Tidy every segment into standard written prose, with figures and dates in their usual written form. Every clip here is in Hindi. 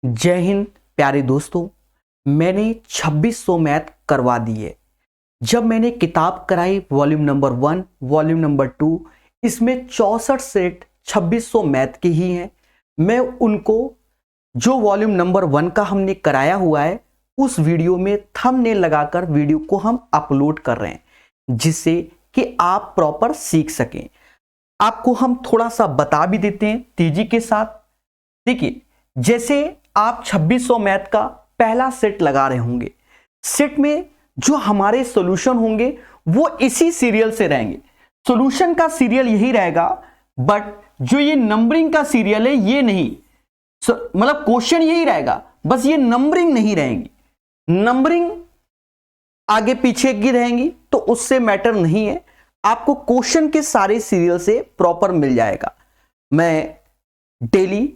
जय हिंद प्यारे दोस्तों। मैंने 2600 मैथ करवा दी है। जब मैंने किताब कराई वॉल्यूम नंबर 1, वॉल्यूम नंबर 2, इसमें 64 सेट 2600 मैथ के ही हैं। मैं उनको जो वॉल्यूम नंबर 1 का हमने कराया हुआ है उस वीडियो में थंबनेल लगाकर वीडियो को हम अपलोड कर रहे हैं, जिससे कि आप प्रॉपर सीख सकें। आपको हम थोड़ा सा बता भी देते हैं तेजी के साथ। देखिए, जैसे आप 2600 मैथ का पहला सेट लगा रहे होंगे, सेट में जो हमारे सॉल्यूशन होंगे वो इसी सीरियल से रहेंगे। सॉल्यूशन का सीरियल यही रहेगा, बट जो ये नंबरिंग का सीरियल है ये नहीं, मतलब क्वेश्चन यही रहेगा, बस ये नंबरिंग नहीं रहेंगी। नंबरिंग आगे पीछे की रहेंगी तो उससे मैटर नहीं है, आपको क्वेश्चन के सारे सीरियल से प्रॉपर मिल जाएगा। मैं डेली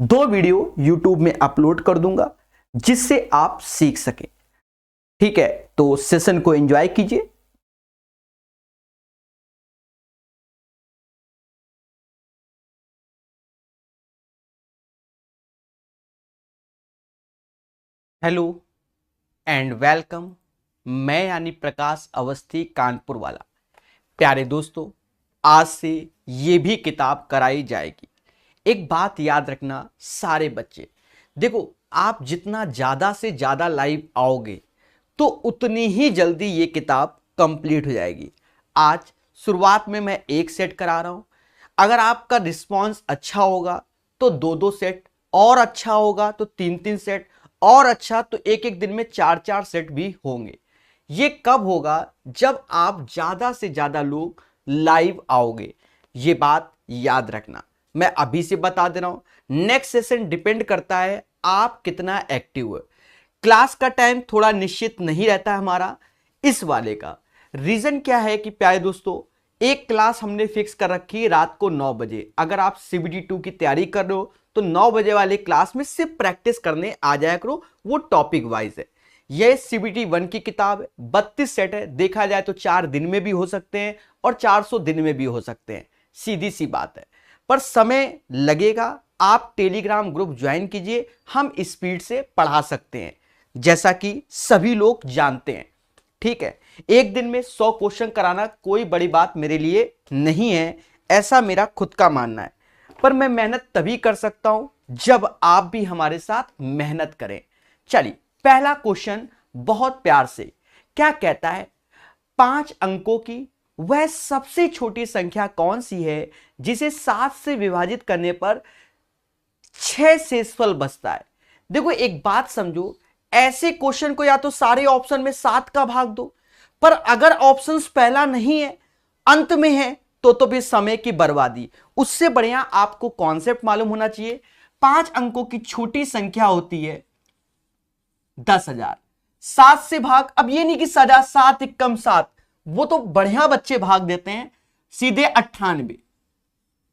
2 वीडियो YouTube में अपलोड कर दूंगा जिससे आप सीख सकें। ठीक है, तो सेशन को एंजॉय कीजिए। Hello and welcome. मैं यानी प्रकाश अवस्थी, कानपुर वाला। प्यारे दोस्तों, आज से ये भी किताब कराई जाएगी। एक बात याद रखना सारे बच्चे, देखो, आप जितना ज़्यादा से ज़्यादा लाइव आओगे तो उतनी ही जल्दी ये किताब कंप्लीट हो जाएगी। आज शुरुआत में मैं 1 सेट करा रहा हूँ। अगर आपका रिस्पॉन्स अच्छा होगा तो 2-2 सेट, और अच्छा होगा तो 3-3 सेट, और अच्छा तो एक दिन में 4-4 सेट भी होंगे। ये कब होगा? जब आप ज़्यादा से ज़्यादा लोग लाइव आओगे। ये बात याद रखना, मैं अभी से बता दे रहा हूं। नेक्स्ट सेशन डिपेंड करता है आप कितना एक्टिव हो। क्लास का टाइम थोड़ा निश्चित नहीं रहता है हमारा। इस वाले का रीजन क्या है कि प्यारे दोस्तों, एक क्लास हमने फिक्स कर रखी है रात को 9 बजे। अगर आप CBT 2 की तैयारी कर रहे हो तो 9 बजे वाले क्लास में सिर्फ प्रैक्टिस करने आ जाया करो, वो टॉपिक वाइज है। यह CBT 1 की किताब है, 32 सेट है। देखा जाए तो 4 दिन में भी हो सकते हैं और 400 दिन में भी हो सकते हैं, सीधी सी बात है। पर समय लगेगा। आप टेलीग्राम ग्रुप ज्वाइन कीजिए, हम स्पीड से पढ़ा सकते हैं, जैसा कि सभी लोग जानते हैं। ठीक है, एक दिन में 100 क्वेश्चन कराना कोई बड़ी बात मेरे लिए नहीं है, ऐसा मेरा खुद का मानना है। पर मैं मेहनत तभी कर सकता हूं जब आप भी हमारे साथ मेहनत करें। चलिए, पहला क्वेश्चन बहुत प्यार से क्या कहता है, 5 अंकों की वह सबसे छोटी संख्या कौन सी है जिसे 7 से विभाजित करने पर 6 शेषफल बचता है। देखो, एक बात समझो, ऐसे क्वेश्चन को या तो सारे ऑप्शन में 7 का भाग दो, पर अगर ऑप्शन पहला नहीं है, अंत में है, तो भी समय की बर्बादी। उससे बढ़िया आपको कॉन्सेप्ट मालूम होना चाहिए। 5 अंकों की छोटी संख्या होती है 10,000। 7 से भाग, अब ये नहीं कि सजा 7 एकम 7, वो तो बढ़िया बच्चे भाग देते हैं सीधे 98,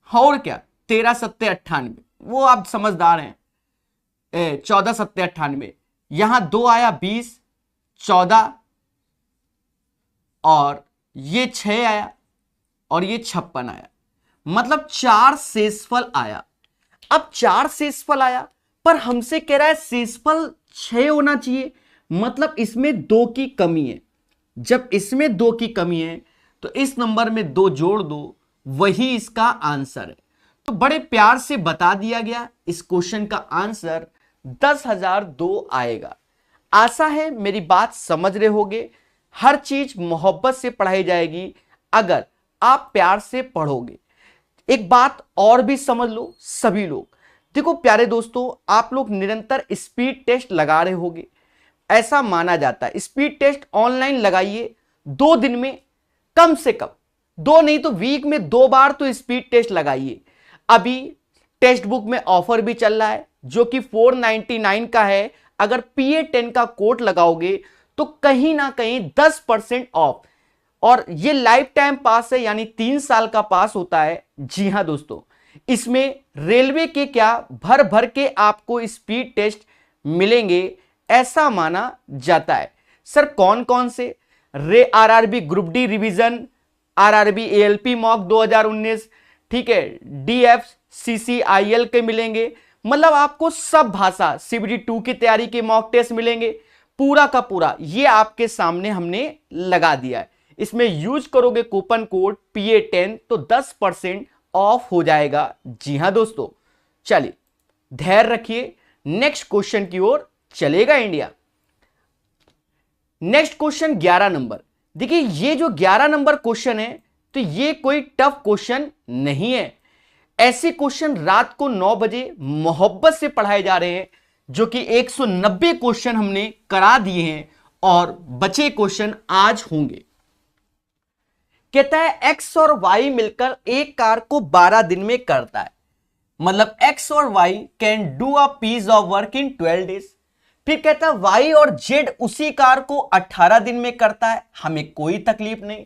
और क्या 13 सत्ते 98, वो आप समझदार हैं। 14 सत्ते 98, यहां 2 आया 20, 14, और ये 6 आया, और ये 56 आया, मतलब 4 शेषफल आया। अब 4 शेषफल आया, पर हमसे कह रहा है शेषफल 6 होना चाहिए, मतलब इसमें 2 की कमी है। जब इसमें 2 की कमी है तो इस नंबर में 2 जोड़ दो, वही इसका आंसर है। तो बड़े प्यार से बता दिया गया, इस क्वेश्चन का आंसर 10,002 आएगा। आशा है मेरी बात समझ रहे होगे। हर चीज मोहब्बत से पढ़ाई जाएगी अगर आप प्यार से पढ़ोगे। एक बात और भी समझ लो सभी लोग। देखो प्यारे दोस्तों, आप लोग निरंतर स्पीड टेस्ट लगा रहे होगे, ऐसा माना जाता है। स्पीड टेस्ट ऑनलाइन लगाइए, 2 दिन में कम से कम, 2 नहीं तो वीक में 2 बार तो स्पीड टेस्ट लगाइए। अभी टेक्स्ट बुक में ऑफर भी चल रहा है जो कि 499 का है। अगर PA10 का कोड लगाओगे तो कहीं ना कहीं 10% ऑफ, और ये लाइफ टाइम पास है, यानी 3 साल का पास होता है। जी हां दोस्तों, इसमें रेलवे के क्या भर भर के आपको स्पीड टेस्ट मिलेंगे, ऐसा माना जाता है। सर कौन कौन से? RRB group D revision, RRB ALP mock 2019, ठीक है, DFCCIL के मिलेंगे, मतलब आपको सब भाषा CBT 2 की तैयारी के मॉक टेस्ट मिलेंगे, पूरा का पूरा ये आपके सामने हमने लगा दिया है। इसमें यूज करोगे कूपन कोड PA10 तो 10% ऑफ हो जाएगा। जी हां दोस्तों, चलिए धैर्य रखिए, नेक्स्ट क्वेश्चन की ओर चलेगा इंडिया। Next question 11 number. देखिए ये जो 11 नंबर क्वेश्चन है तो ये कोई टफ क्वेश्चन नहीं है। ऐसे क्वेश्चन रात को 9 बजे मोहब्बत से पढ़ाए जा रहे हैं, जो कि 190 क्वेश्चन हमने करा दिए हैं और बचे क्वेश्चन आज होंगे। कहता है एक्स और वाई मिलकर एक कार को 12 दिन में करता है, मतलब एक्स और Y can do a piece of work in 12 days. फिर कहता है वाई और जेड उसी कार को 18 दिन में करता है, हमें कोई तकलीफ नहीं।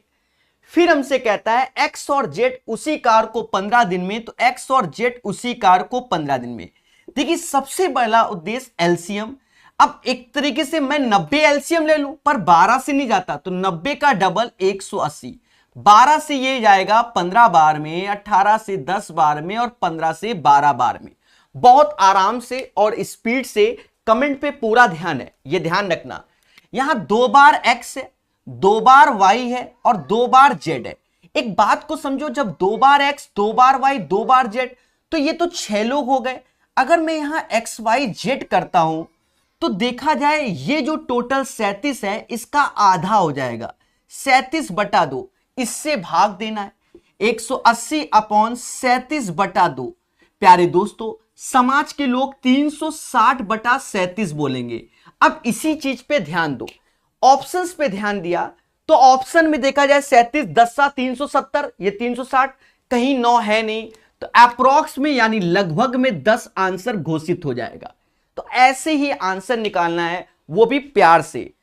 फिर हमसे कहता है एक्स और जेड उसी कार को 15 दिन में, तो एक्स और जेड उसी कार को 15 दिन में। देखिए सबसे पहला उद्देश्य एलसीएम। अब एक तरीके से मैं 90 एलसीएम ले लूं, पर 12 से नहीं जाता, तो 90 का डबल 180, 12 से ये जाएगा 15 बार में, 18 से 10 बार में और 15 से 12 बार में। बहुत आराम से और स्पीड से कमेंट पे पूरा ध्यान है, ये ध्यान रखना। यहां 2 बार एक्स है, 2 बार वाई है और 2 बार जेड है। एक बात को समझो, जब 2 बार एक्स, 2 बार वाई, 2 बार जेड, तो ये तो 6 लोग हो गए। अगर मैं यहां एक्स वाई जेड करता हूं तो देखा जाए ये जो टोटल 37 है इसका आधा हो जाएगा, 37/2, इससे भाग देना है। 180/37/2। प्यारे दोस्तों, समाज के लोग 360/37 बोलेंगे। अब इसी चीज पे ध्यान दो, ऑप्शंस पे ध्यान दिया तो ऑप्शन में देखा जाए 37, 10 370, ये 360, कहीं 9 है नहीं, तो अप्रोक्स में यानी लगभग में 10 आंसर घोषित हो जाएगा। तो ऐसे ही आंसर निकालना है, वो भी प्यार से।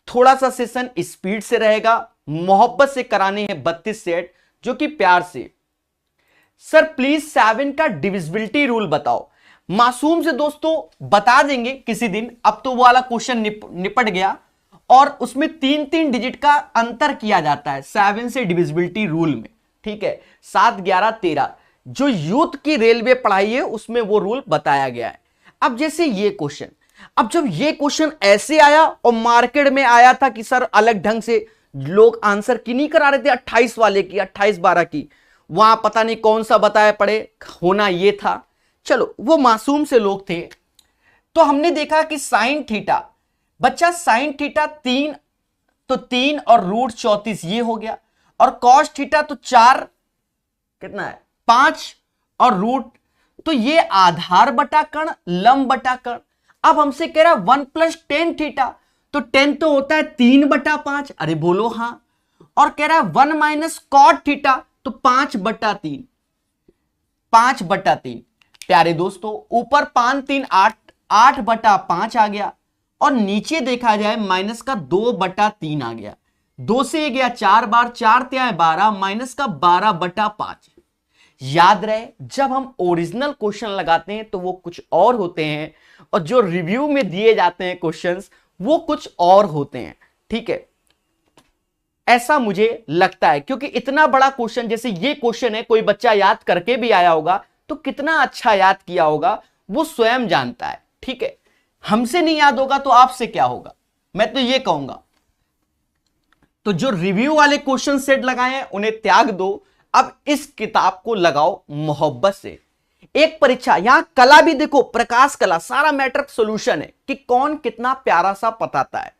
थोड़ा सा सेशन स्पीड से रहेगा, मोहब्बत से कराने हैं 32 सेट, जो कि प्यार से। सर प्लीज 7 का डिविजिबिलिटी रूल बताओ। मासूम से दोस्तों बता देंगे किसी दिन, अब तो वो वाला क्वेश्चन निपट गया और उसमें 3-3 डिजिट का अंतर किया जाता है 7 से डिविजिबिलिटी रूल में, ठीक है। 7, 11, 13 जो यूथ की रेलवे पढ़ाई है उसमें वो रूल बताया गया है। अब जैसे ये क्वेश्चन, अब जब ये क्वेश्चन ऐसे आया और मार्केट में आया था कि सर अलग ढंग से लोग आंसर की नहीं करा रहे थे 28 वाले की, 28-12 की, वहां पता नहीं कौन सा बताया पड़े, होना ये था। चलो वो मासूम से लोग थे, तो हमने देखा कि साइन थीटा, बच्चा साइन थीटा 3, तो 3 और √34 ये हो गया, और कॉस थीटा तो 4, कितना है 5 और रूट, तो ये आधार बटा कर्ण, लंब बटा कर्ण। अब हमसे कह रहा है 1 + tan थीटा, तो 10 तो होता है 3/5, अरे बोलो हां। और कह रहा है 1 - cot थीटा, तो 5/3, 5/3। प्यारे दोस्तों ऊपर 5, 3, 8, 8/5 आ गया, और नीचे देखा जाए माइनस का 2/3 आ गया। 2 से ये गया 4 बार, 4 ते 12, माइनस का 12/5। याद रहे जब हम ओरिजिनल क्वेश्चन लगाते हैं तो वो कुछ और होते हैं, और जो रिव्यू में दिए जाते हैं क्वेश्चंस वो कुछ और होते हैं, ठीक है। ऐसा मुझे लगता है, क्योंकि इतना बड़ा क्वेश्चन जैसे ये क्वेश्चन है, कोई बच्चा याद करके भी आया होगा तो कितना अच्छा याद किया होगा वो स्वयं जानता है, ठीक है। हमसे नहीं याद होगा तो आपसे क्या होगा, मैं तो ये कहूंगा। तो जो रिव्यू वाले क्वेश्चन सेट लगाए हैं उन्हें त्याग दो, अब इस किताब को लगाओ मोहब्बत से। एक परीक्षा, यहां कला भी देखो, प्रकाश कला, सारा मैटर सॉल्यूशन है कि कौन कितना प्यारा सा बताता है।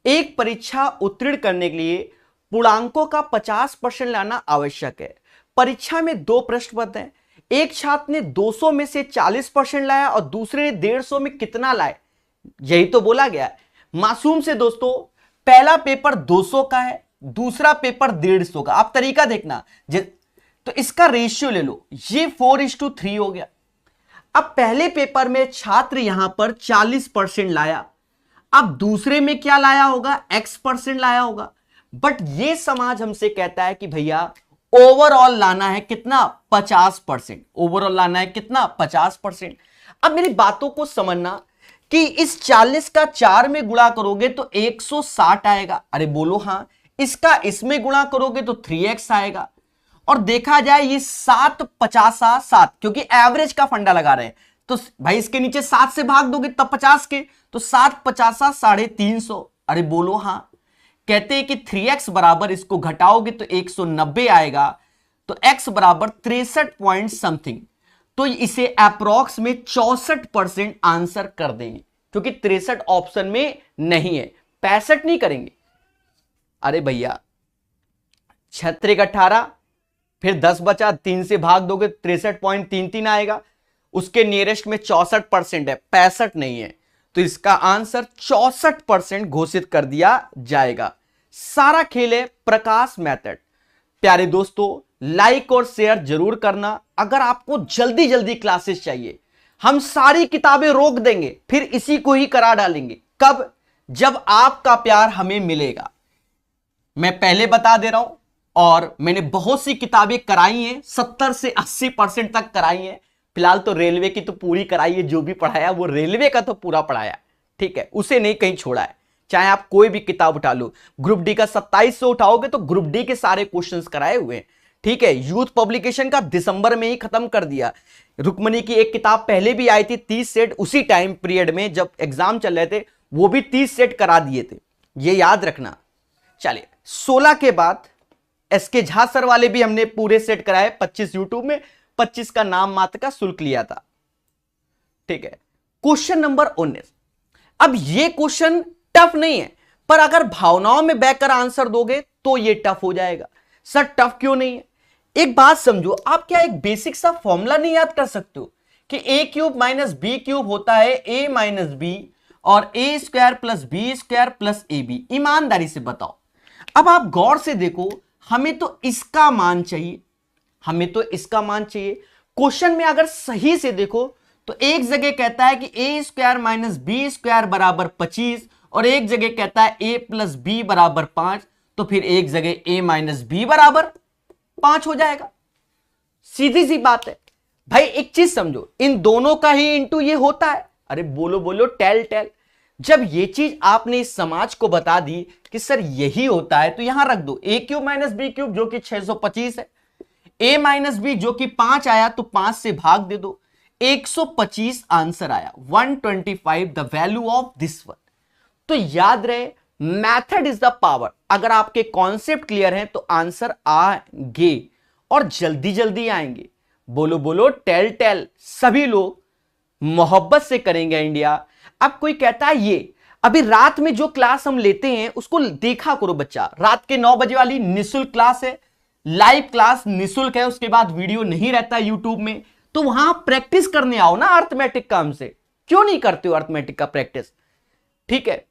एक परीक्षा उत्तीर्ण करने के लिए पूर्णांकों का 50% लाना आवश्यक है। परीक्षा में 2 प्रश्न पत्र हैं, एक छात्र ने 200 में से 40% लाया और दूसरे ने 150 में कितना लाए, यही तो बोला गया है। मासूम से दोस्तों पहला पेपर 200 का है, दूसरा पेपर 150 का। आप तरीका देखना, तो इसका रेशियो ले लो, ये 4:3 हो गया। अब पहले पेपर में छात्र यहां पर 40% लाया, अब दूसरे में क्या लाया होगा, x% लाया होगा। बट ये समाज हमसे कहता है कि भैया ओवरऑल लाना है कितना, 50%। ओवरऑल लाना है कितना, 50%। अब मेरी बातों को समझना कि इस 40 का 4 में गुणा करोगे तो 160 आएगा, अरे बोलो हां। इसका इसमें गुणा करोगे तो 3x आएगा। और देखा जाए ये 7 50 7, क्योंकि एवरेज का फंडा लगा रहे हैं, तो भाई इसके नीचे 7 से भाग दोगे तब 50 के, तो 7 50 350। अरे बोलो हाँ। कहते हैं कि 3x बराबर, इसको घटाओगे तो 190 आएगा, तो x बराबर 63 पॉइंट समथिंग। तो इसे अप्रोक्स में 64% आंसर कर देंगे, क्योंकि 63 ऑप्शन में नहीं है, 65 नहीं करेंगे। अरे भैया 36 18, फिर 10 बचा, 3 से भाग दोगे 63.33 आएगा, उसके नियरेस्ट में 64% है, 65 नहीं है, तो इसका आंसर 64% घोषित कर दिया जाएगा। सारा खेल है प्रकाश मेथड। प्यारे दोस्तों, लाइक और शेयर जरूर करना। अगर आपको जल्दी जल्दी क्लासेस चाहिए, हम सारी किताबें रोक देंगे, फिर इसी को ही करा डालेंगे। कब? जब आपका प्यार हमें मिलेगा। मैं पहले बता दे रहा हूं, और मैंने बहुत सी किताबें कराई हैं, 70 से 80% तक कराई हैं। फिलहाल तो रेलवे की तो पूरी कराई है, जो भी पढ़ाया वो रेलवे का तो पूरा पढ़ाया, ठीक है, उसे नहीं कहीं छोड़ा है। चाहे आप कोई भी किताब उठा लो, ग्रुप डी का 27 से उठाओगे तो ग्रुप डी के सारे क्वेश्चंस कराए हुए हैं, ठीक है। यूथ पब्लिकेशन का दिसंबर में ही खत्म कर दिया। रुक्मणी की एक किताब पहले भी आई थी 30 सेट, उसी टाइम पीरियड में जब एग्जाम चल रहे थे, वो भी 30 सेट करा दिए थे, ये याद रखना। चलिए 16 के बाद एसके झा सर वाले भी हमने पूरे सेट कराए, 25 यूट्यूब में, 25 का नाम मात्र का शुल्क लिया था, ठीक है। Question number 19। अब ये क्वेश्चन टफ नहीं है, पर अगर भावनाओं में बहकर आंसर दोगे तो ये टफ हो जाएगा। सर टफ क्यों नहीं है? एक बात समझो, आप क्या एक बेसिक सा फॉर्मूला नहीं याद कर सकते हो कि a³ माइनस b³ होता है a माइनस बी और a² plus b² plus ab। ईमानदारी से बताओ, अब आप गौर से देखो, हमें तो इसका मान चाहिए, हमें तो इसका मान चाहिए। क्वेश्चन में अगर सही से देखो तो एक जगह कहता है कि a² माइनस b² बराबर 25, और एक जगह कहता है a प्लस बी बराबर 5, तो फिर एक जगह a माइनस बी बराबर 5 हो जाएगा। सीधी सी बात है भाई। एक चीज समझो, इन दोनों का ही इंटू ये होता है। अरे बोलो बोलो टेल टेल। जब ये चीज आपने इस समाज को बता दी कि सर यही होता है, तो यहां रख दो a³ माइनस b³ जो कि 625 है, a माइनस बी जो कि 5 आया तो 5 से भाग दे दो, 125 आंसर आया, 125 the value of this one. तो याद रहे, मैथड इज द पावर। अगर आपके कॉन्सेप्ट क्लियर हैं तो आंसर आएंगे, और जल्दी जल्दी आएंगे। बोलो बोलो टेल टेल। सभी लोग मोहब्बत से करेंगे इंडिया। अब कोई कहता है ये अभी रात में जो क्लास हम लेते हैं उसको देखा करो बच्चा, रात के 9 बजे वाली निःशुल्क क्लास है, लाइव क्लास निःशुल्क है, उसके बाद वीडियो नहीं रहता यूट्यूब में, तो वहां प्रैक्टिस करने आओ ना अर्थमेटिक का। हमसे क्यों नहीं करते हो अर्थमेटिक का प्रैक्टिस? ठीक है,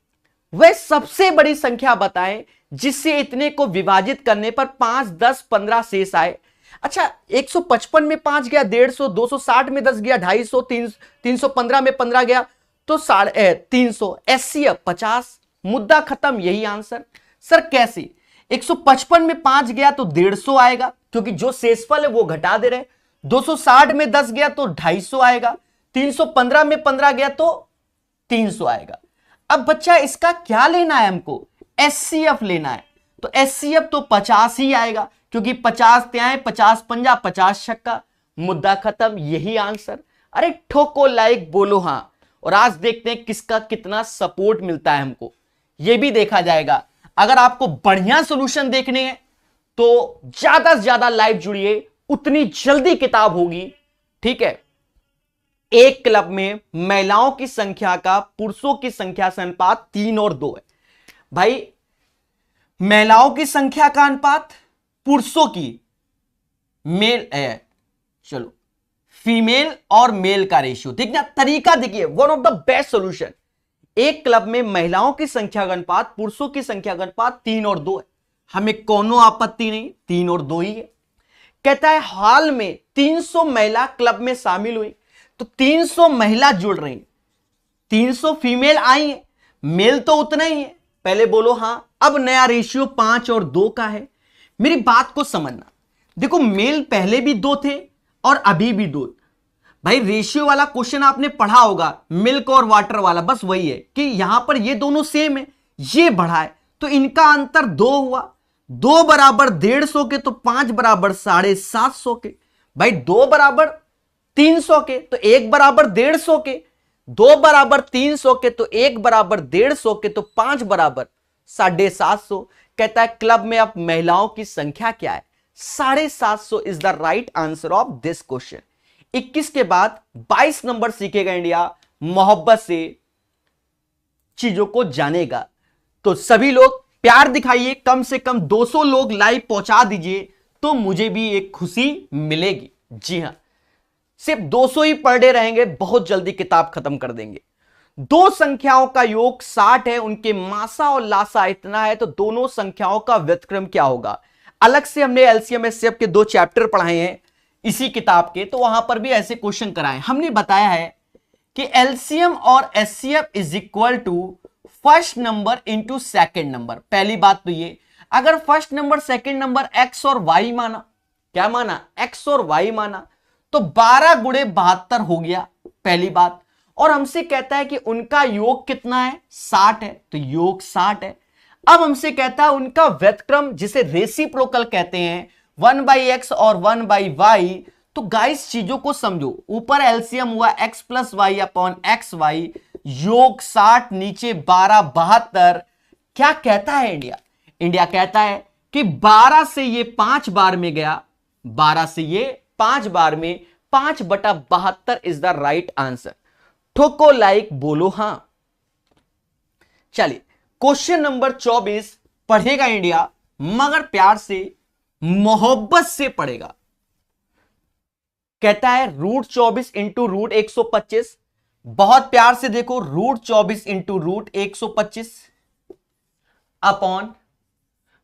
वह सबसे बड़ी संख्या बताएं जिससे इतने को विभाजित करने पर 5, 10, 15 शेष आए। अच्छा 155 में 5 गया, 150, 260 में 10 गया, 250, 315 में 15 गया, तो 300, एचसीएफ 50, मुद्दा खत्म, यही आंसर। सर कैसे? 155 में 5 गया तो 150 आएगा, क्योंकि जो शेषफल है वो घटा दे रहे। 260 में 10 गया तो 250 आएगा, 315 में 15 गया तो 300 आएगा। अब बच्चा इसका क्या लेना है हमको? एचसीएफ लेना है, तो एचसीएफ तो 50 ही आएगा, क्योंकि 50 त्याएं, 50 पंजा, 50 छक्का, मुद्दा खत्म, यही आंसर। अरे ठोको लाइक, बोलो हां। और आज देखते हैं किसका कितना सपोर्ट मिलता है हमको, यह भी देखा जाएगा। अगर आपको बढ़िया सॉल्यूशन देखने हैं तो ज्यादा से ज्यादा लाइव जुड़िए, उतनी जल्दी किताब होगी, ठीक है। एक क्लब में महिलाओं की संख्या का पुरुषों की संख्या से अनुपात 3 और 2 है। भाई महिलाओं की संख्या का अनुपात पुरुषों की चलो फीमेल और मेल का रेशियो, ठीक ना? तरीका देखिए, one of the best solution. एक क्लब में महिलाओं की संख्या का अनुपात पुरुषों की संख्या का अनुपात 3 और 2 है, हमें कोनो आपत्ति नहीं, 3 और 2 ही है। कहता है हाल में 300 महिला क्लब में शामिल हुई, तो 300 महिला जुड़ रही, 300 फीमेल आई है, मेल तो उतना ही है। पहले बोलो हां। अब नया रेशियो 5 और 2 का है। मेरी बात को समझना, देखो मेल पहले भी 2 थे और अभी भी 2। भाई रेशियो वाला क्वेश्चन आपने पढ़ा होगा, मिल्क और वाटर वाला, बस वही है कि यहां पर ये दोनों सेम है, ये बढ़ा है, तो इनका अंतर 2 हुआ। 2 बराबर 150 के, तो 5 बराबर 750 के। भाई 2 बराबर 300 के तो 1 बराबर 150 के, 2 बराबर 300 के तो 1 बराबर 150 के तो 5 बराबर 750। कहता है क्लब में अब महिलाओं की संख्या क्या है? 750 is the right answer of this question. 21 के बाद 22 नंबर सीखेगा इंडिया, मोहब्बत से चीजों को जानेगा। तो सभी लोग प्यार दिखाइए, कम से कम 200 लोग लाइव पहुंचा दीजिए तो मुझे भी एक खुशी मिलेगी। जी हां, सिर्फ 200 ही पर डे रहेंगे, बहुत जल्दी किताब खत्म कर देंगे। दो संख्याओं का योग 60 है, उनके मासा और लासा इतना है, तो दोनों संख्याओं का व्युत्क्रम क्या होगा? अलग से हमने एलसीएम एचसीएफ के 2 चैप्टर पढ़ाए हैं इसी किताब के, तो वहां पर भी ऐसे क्वेश्चन कराए। हमने बताया है कि एलसीएम और HCF is equal to first number into second number. पहली बात तो ये, अगर first number second number X और वाई माना, क्या माना? एक्स और वाई माना, तो 12 गुणे 72 हो गया, पहली बात। और हमसे कहता है कि उनका योग कितना है? 60 है, तो योग 60 है। अब हमसे कहता है उनका व्युत्क्रम, जिसे रेसिप्रोकल कहते हैं, 1/x और 1/y। तो गाइस चीजों को समझो, ऊपर एलसीएम हुआ x plus Y upon X Y, योग 60, नीचे 12 72। क्या कहता है इंडिया? इंडिया कहता है कि 12 से ये 5 बार में गया, 12 से ये 5 बार में, 5/72 इज द राइट आंसर। ठोको लाइक, बोलो हां। चलिए क्वेश्चन नंबर 24 पढ़ेगा इंडिया, मगर प्यार से, मोहब्बत से पढ़ेगा। कहता है √24 इंटू √125। बहुत प्यार से देखो, √24 इंटू √125 अपॉन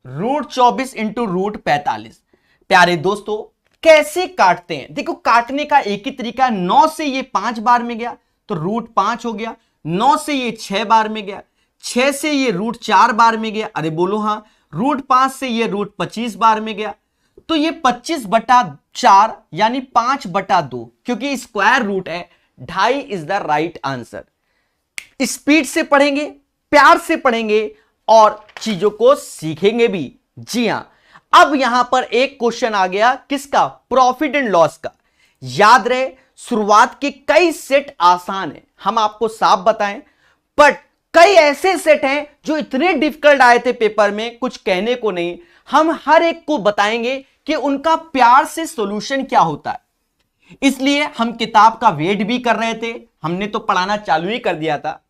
√24 इंटू √45। प्यारे दोस्तों कैसे काटते हैं? देखो काटने का एक ही तरीका, 9 से ये 5 बार में गया तो √5 हो गया, 9 से ये 6 बार में गया, 6 से ये √4 बार में गया, अरे बोलो हां, √5 से ये √25 बार में गया, तो ये 25/4 यानी 5/2, क्योंकि स्क्वायर रूट है, 2.5 is the right answer. Speed से पढ़ेंगे, प्यार से पढ़ेंगे और चीजों को सीखेंगे भी। जी हां, अब यहां पर एक क्वेश्चन आ गया, किसका? प्रॉफिट एंड लॉस का। याद रहे शुरुआत के कई सेट आसान है, हम आपको साफ बताएं, बट कई ऐसे सेट हैं जो इतने डिफिकल्ट आए थे पेपर में, कुछ कहने को नहीं। हम हर एक को बताएंगे कि उनका प्यार से सॉल्यूशन क्या होता है। इसलिए हम किताब का वेट भी कर रहे थे, हमने तो पढ़ाना चालू ही कर दिया था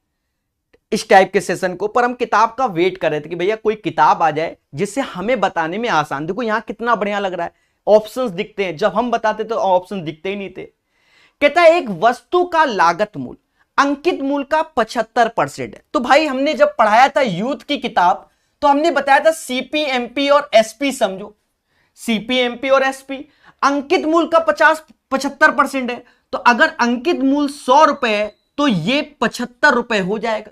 इस टाइप के सेशन को, पर हम किताब का वेट कर रहे थे कि भैया कोई किताब आ जाए जिससे हमें बताने में आसान। देखो यहां कितना बढ़िया लग रहा है, ऑप्शंस दिखते हैं, जब हम बताते तो ऑप्शन दिखते ही नहीं थे। कहता है एक वस्तु का लागत मूल्य अंकित मूल्य का 75% है। तो भाई हमने जब पढ़ाया था यूथ की किताब, तो हमने बताया था सीपीएमपी और एसपी समझो, सीपीएमपी और एसपी, अंकित मूल्य का 75% है, तो अगर अंकित मूल्य 100 रुपए है तो ये 75 रुपए हो जाएगा।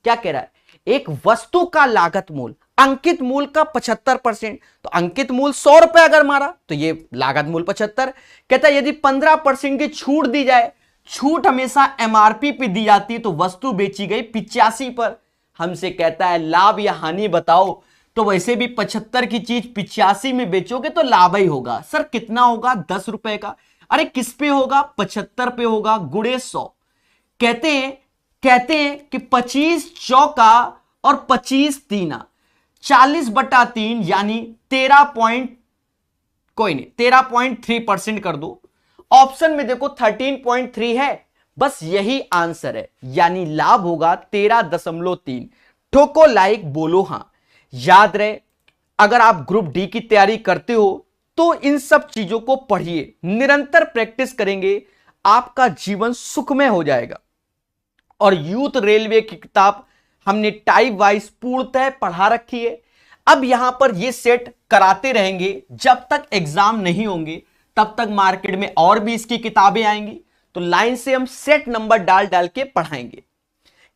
क्या कह रहा है? एक वस्तु का लागत मूल्य अंकित मूल्य का 75%, तो अंकित मूल्य 100 रुपए अगर मारा तो ये लागत मूल्य 75। कहता है यदि 15% की छूट दी जाए, छूट हमेशा एमआरपी पे दी जाती है, तो वस्तु बेची गई 85 पर। हमसे कहता है लाभ या हानि बताओ, तो वैसे भी 75 की चीज 85 में बेचोगे तो लाभ ही होगा। सर कितना होगा? 10 रुपए का। अरे किस पे होगा? 75 पे होगा, गुणे 100। कहते हैं कि 25 चौका और 25 तीना, 40/3 यानी 13.3% कर दो। ऑप्शन में देखो 13.3 है, बस यही आंसर है, यानी लाभ होगा 13.3। ठोको लाइक, बोलो हां। याद रहे अगर आप ग्रुप डी की तैयारी करते हो तो इन सब चीजों को पढ़िए, निरंतर प्रैक्टिस करेंगे, आपका जीवन सुखमय हो जाएगा। और यूथ रेलवे की किताब हमने टाइप वाइज पूर्णतः पढ़ा रखी है। अब यहां पर ये सेट कराते रहेंगे, जब तक एग्जाम नहीं होंगे तब तक मार्केट में और भी इसकी किताबें आएंगी, तो लाइन से हम सेट नंबर डाल डाल के पढ़ाएंगे।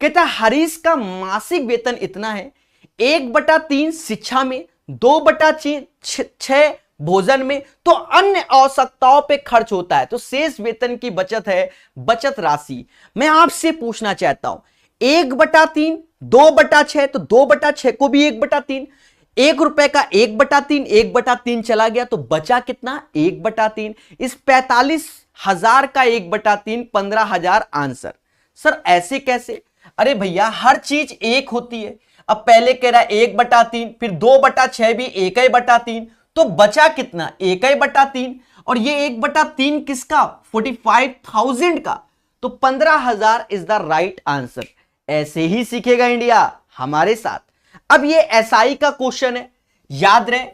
कहता है हरीश का मासिक वेतन इतना है, 1/3 शिक्षा में, 2/6 भोजन में, तो अन्य आवश्यकताओं पे खर्च होता है, तो शेष वेतन की बचत है बचत राशि। मैं आपसे पूछना चाहता हूं 1/3, 2/6, तो 2/6 को भी 1/3, 1 रुपए का 1/3, 1/3 चला गया तो बचा कितना? 1/3। इस 45 1000 का 1/3 15,000 आंसर। सर ऐसे कैसे? अरे भैया हर चीज एक होती है। अब पहले कह रहा है 1/3, फिर 2/6 भी 1/3, तो बचा कितना? 1/3। और ये 1/3 किसका? 45,000 का, तो 15,000 इज द राइट आंसर। ऐसे ही सीखेगा इंडिया हमारे साथ। अब ये एसआई का क्वेश्चन है, याद रहे,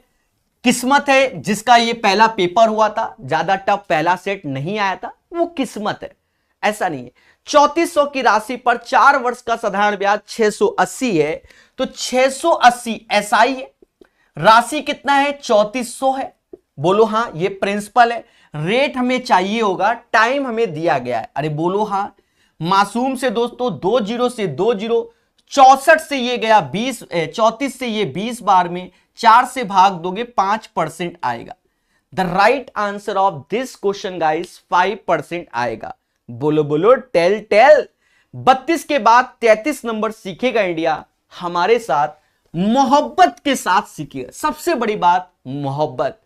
किस्मत है जिसका ये पहला पेपर हुआ था, ज्यादा टफ पहला सेट नहीं आया था, वो किस्मत है, ऐसा नहीं है। 3400 की राशि पर 4 वर्ष का साधारण ब्याज 680 है, तो 680 एसआई है, राशि कितना है? 3400 है। बोलो हाँ, ये प्रिंसिपल है। रेट हमें चाहिए होगा, टाइम हमें दिया गया है। अरे बोलो हाँ। मासूम से दोस्तों 20 से 20, 64 से ये गया 20, 34 से ये 20 बार में 4 से भाग दोगे 5% आएगा। The right answer of this question guys 5% आएगा। बोलो बोलो, टेल टेल। 32 के बाद 33 नंबर सीखेगा इंडिया हमारे साथ, मोहब्बत के साथ सीखेगा। सबसे बड़ी बात मोहब्बत।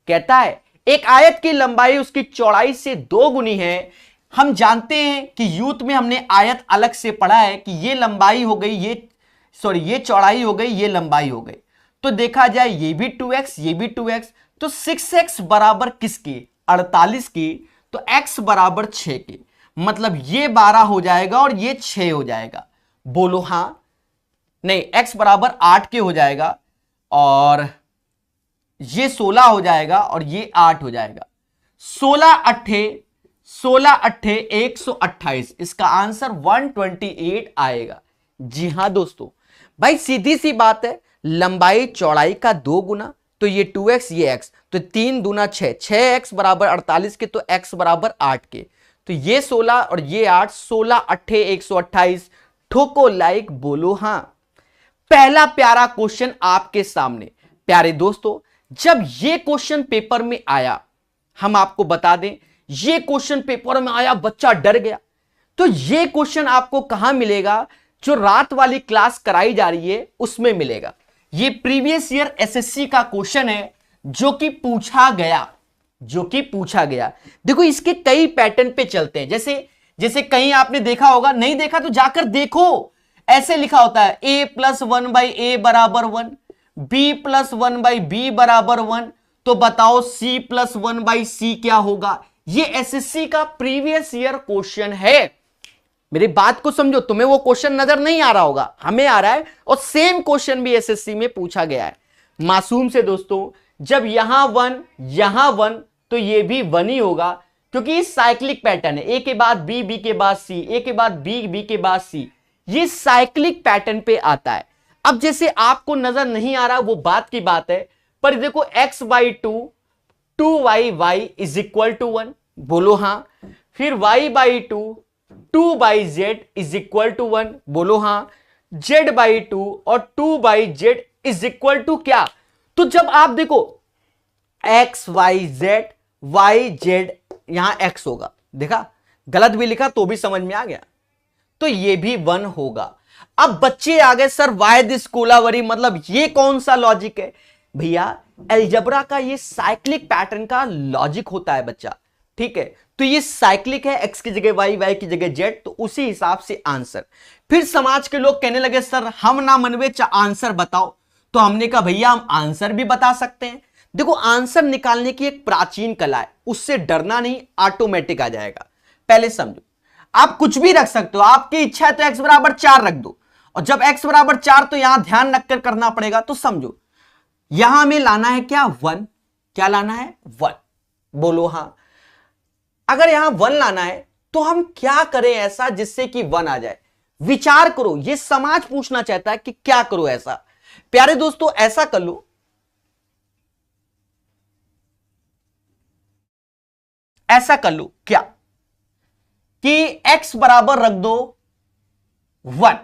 कहता है एक आयत की लंबाई उसकी चौड़ाई से 2 गुनी है। हम जानते हैं कि यूथ में हमने आयत अलग से पढ़ा है कि ये लंबाई हो गई, ये चौड़ाई हो गई, ये लंबाई हो गई। तो देखा जाए ये भी 2x, ये भी 2x, तो 6x बराबर किसके? 48 के, तो x बराबर 6 के, मतलब ये 12 हो जाएगा और ये 6 हो जाएगा। बोलो हां। नहीं, x बराबर 8 के हो जाएगा और ये 16 हो जाएगा और ये 8 हो जाएगा। 16 अट्ठे 128, इसका आंसर 128 आएगा। जी हां दोस्तों, भाई सीधी सी बात है, लंबाई चौड़ाई का 2 गुना, तो ये 2x, ये x, तो 3 दूना 6, 6x बराबर 48 के, तो x बराबर 8 के, तो ये 16 और ये 8, 16 अट्ठे 128। ठोको लाइक, बोलो हां। पहला प्यारा क्वेश्चन आपके सामने। प्यारे दोस्तों, जब ये क्वेश्चन पेपर में आया, हम आपको बता दें, ये क्वेश्चन पेपर में आया, बच्चा डर गया। तो ये क्वेश्चन आपको कहां मिलेगा? जो रात वाली क्लास कराई जा रही है उसमें मिलेगा। ये प्रीवियस ईयर एसएससी का क्वेश्चन है जो कि पूछा गया। देखो इसके कई पैटर्न पे चलते हैं। जैसे कहीं आपने देखा होगा, नहीं देखा तो जाकर देखो। ऐसे लिखा होता है a+1/a बराबर 1, b+1/b बराबर 1, तो बताओ c+1/c क्या होगा? ये एसएससी का प्रीवियस ईयर क्वेश्चन है। मेरी बात को समझो, तुम्हें वो क्वेश्चन नजर नहीं आ रहा होगा, हमें आ रहा है, और सेम क्वेश्चन भी एसएससी में पूछा गया है। मासूम से दोस्तों, जब यहां 1 तो ये भी 1 ही होगा, क्योंकि ये साइक्लिक पैटर्न है। ए के बाद बी, बी के बाद सी, ए के बाद बी, बी के बाद सी, ये साइक्लिक पैटर्न पे आता है। अब जैसे आपको नजर नहीं आ रहा वो बात की बात है, पर देखो x/2 2y is equal to 1, बोलो हां। फिर y/2 2z is equal to 1, बोलो हां। z/2 और 2z इज इक्वल टू क्या? तो जब आप देखो x y z, यहां x होगा, देखा गलत भी लिखा तो भी समझ में आ गया, तो ये भी 1 होगा। अब बच्चे आ गए, सर वाई दिस कोलावरी, मतलब ये कौन सा लॉजिक है? भैया अलजेब्रा का ये साइक्लिक पैटर्न का लॉजिक होता है बच्चा, ठीक है। तो ये साइक्लिक है, x की जगह y, y की जगह z, तो उसी हिसाब से आंसर। फिर समाज के लोग कहने लगे सर हम ना मनवे आंसर बताओ, तो हमने कहा भैया हम आंसर भी बता सकते हैं। देखो आंसर निकालने की एक प्राचीन कला है, उससे डरना नहीं, ऑटोमेटिक आ जाएगा। पहले समझो, आप कुछ भी रख सकते हो, आपकी इच्छा है तो x बराबर 4 रख दो, और जब x बराबर 4 तो यहां ध्यान रखकर करना पड़ेगा। तो समझो यहां हमें लाना है क्या? 1। क्या लाना है? 1। बोलो हां। अगर यहां 1 लाना है तो हम क्या करें ऐसा जिससे कि 1 आ जाए? विचार करो, यह समाज पूछना चाहता है कि क्या करो ऐसा। प्यारे दोस्तों ऐसा कर लो, ऐसा कर लो क्या कि x बराबर रख दो 1,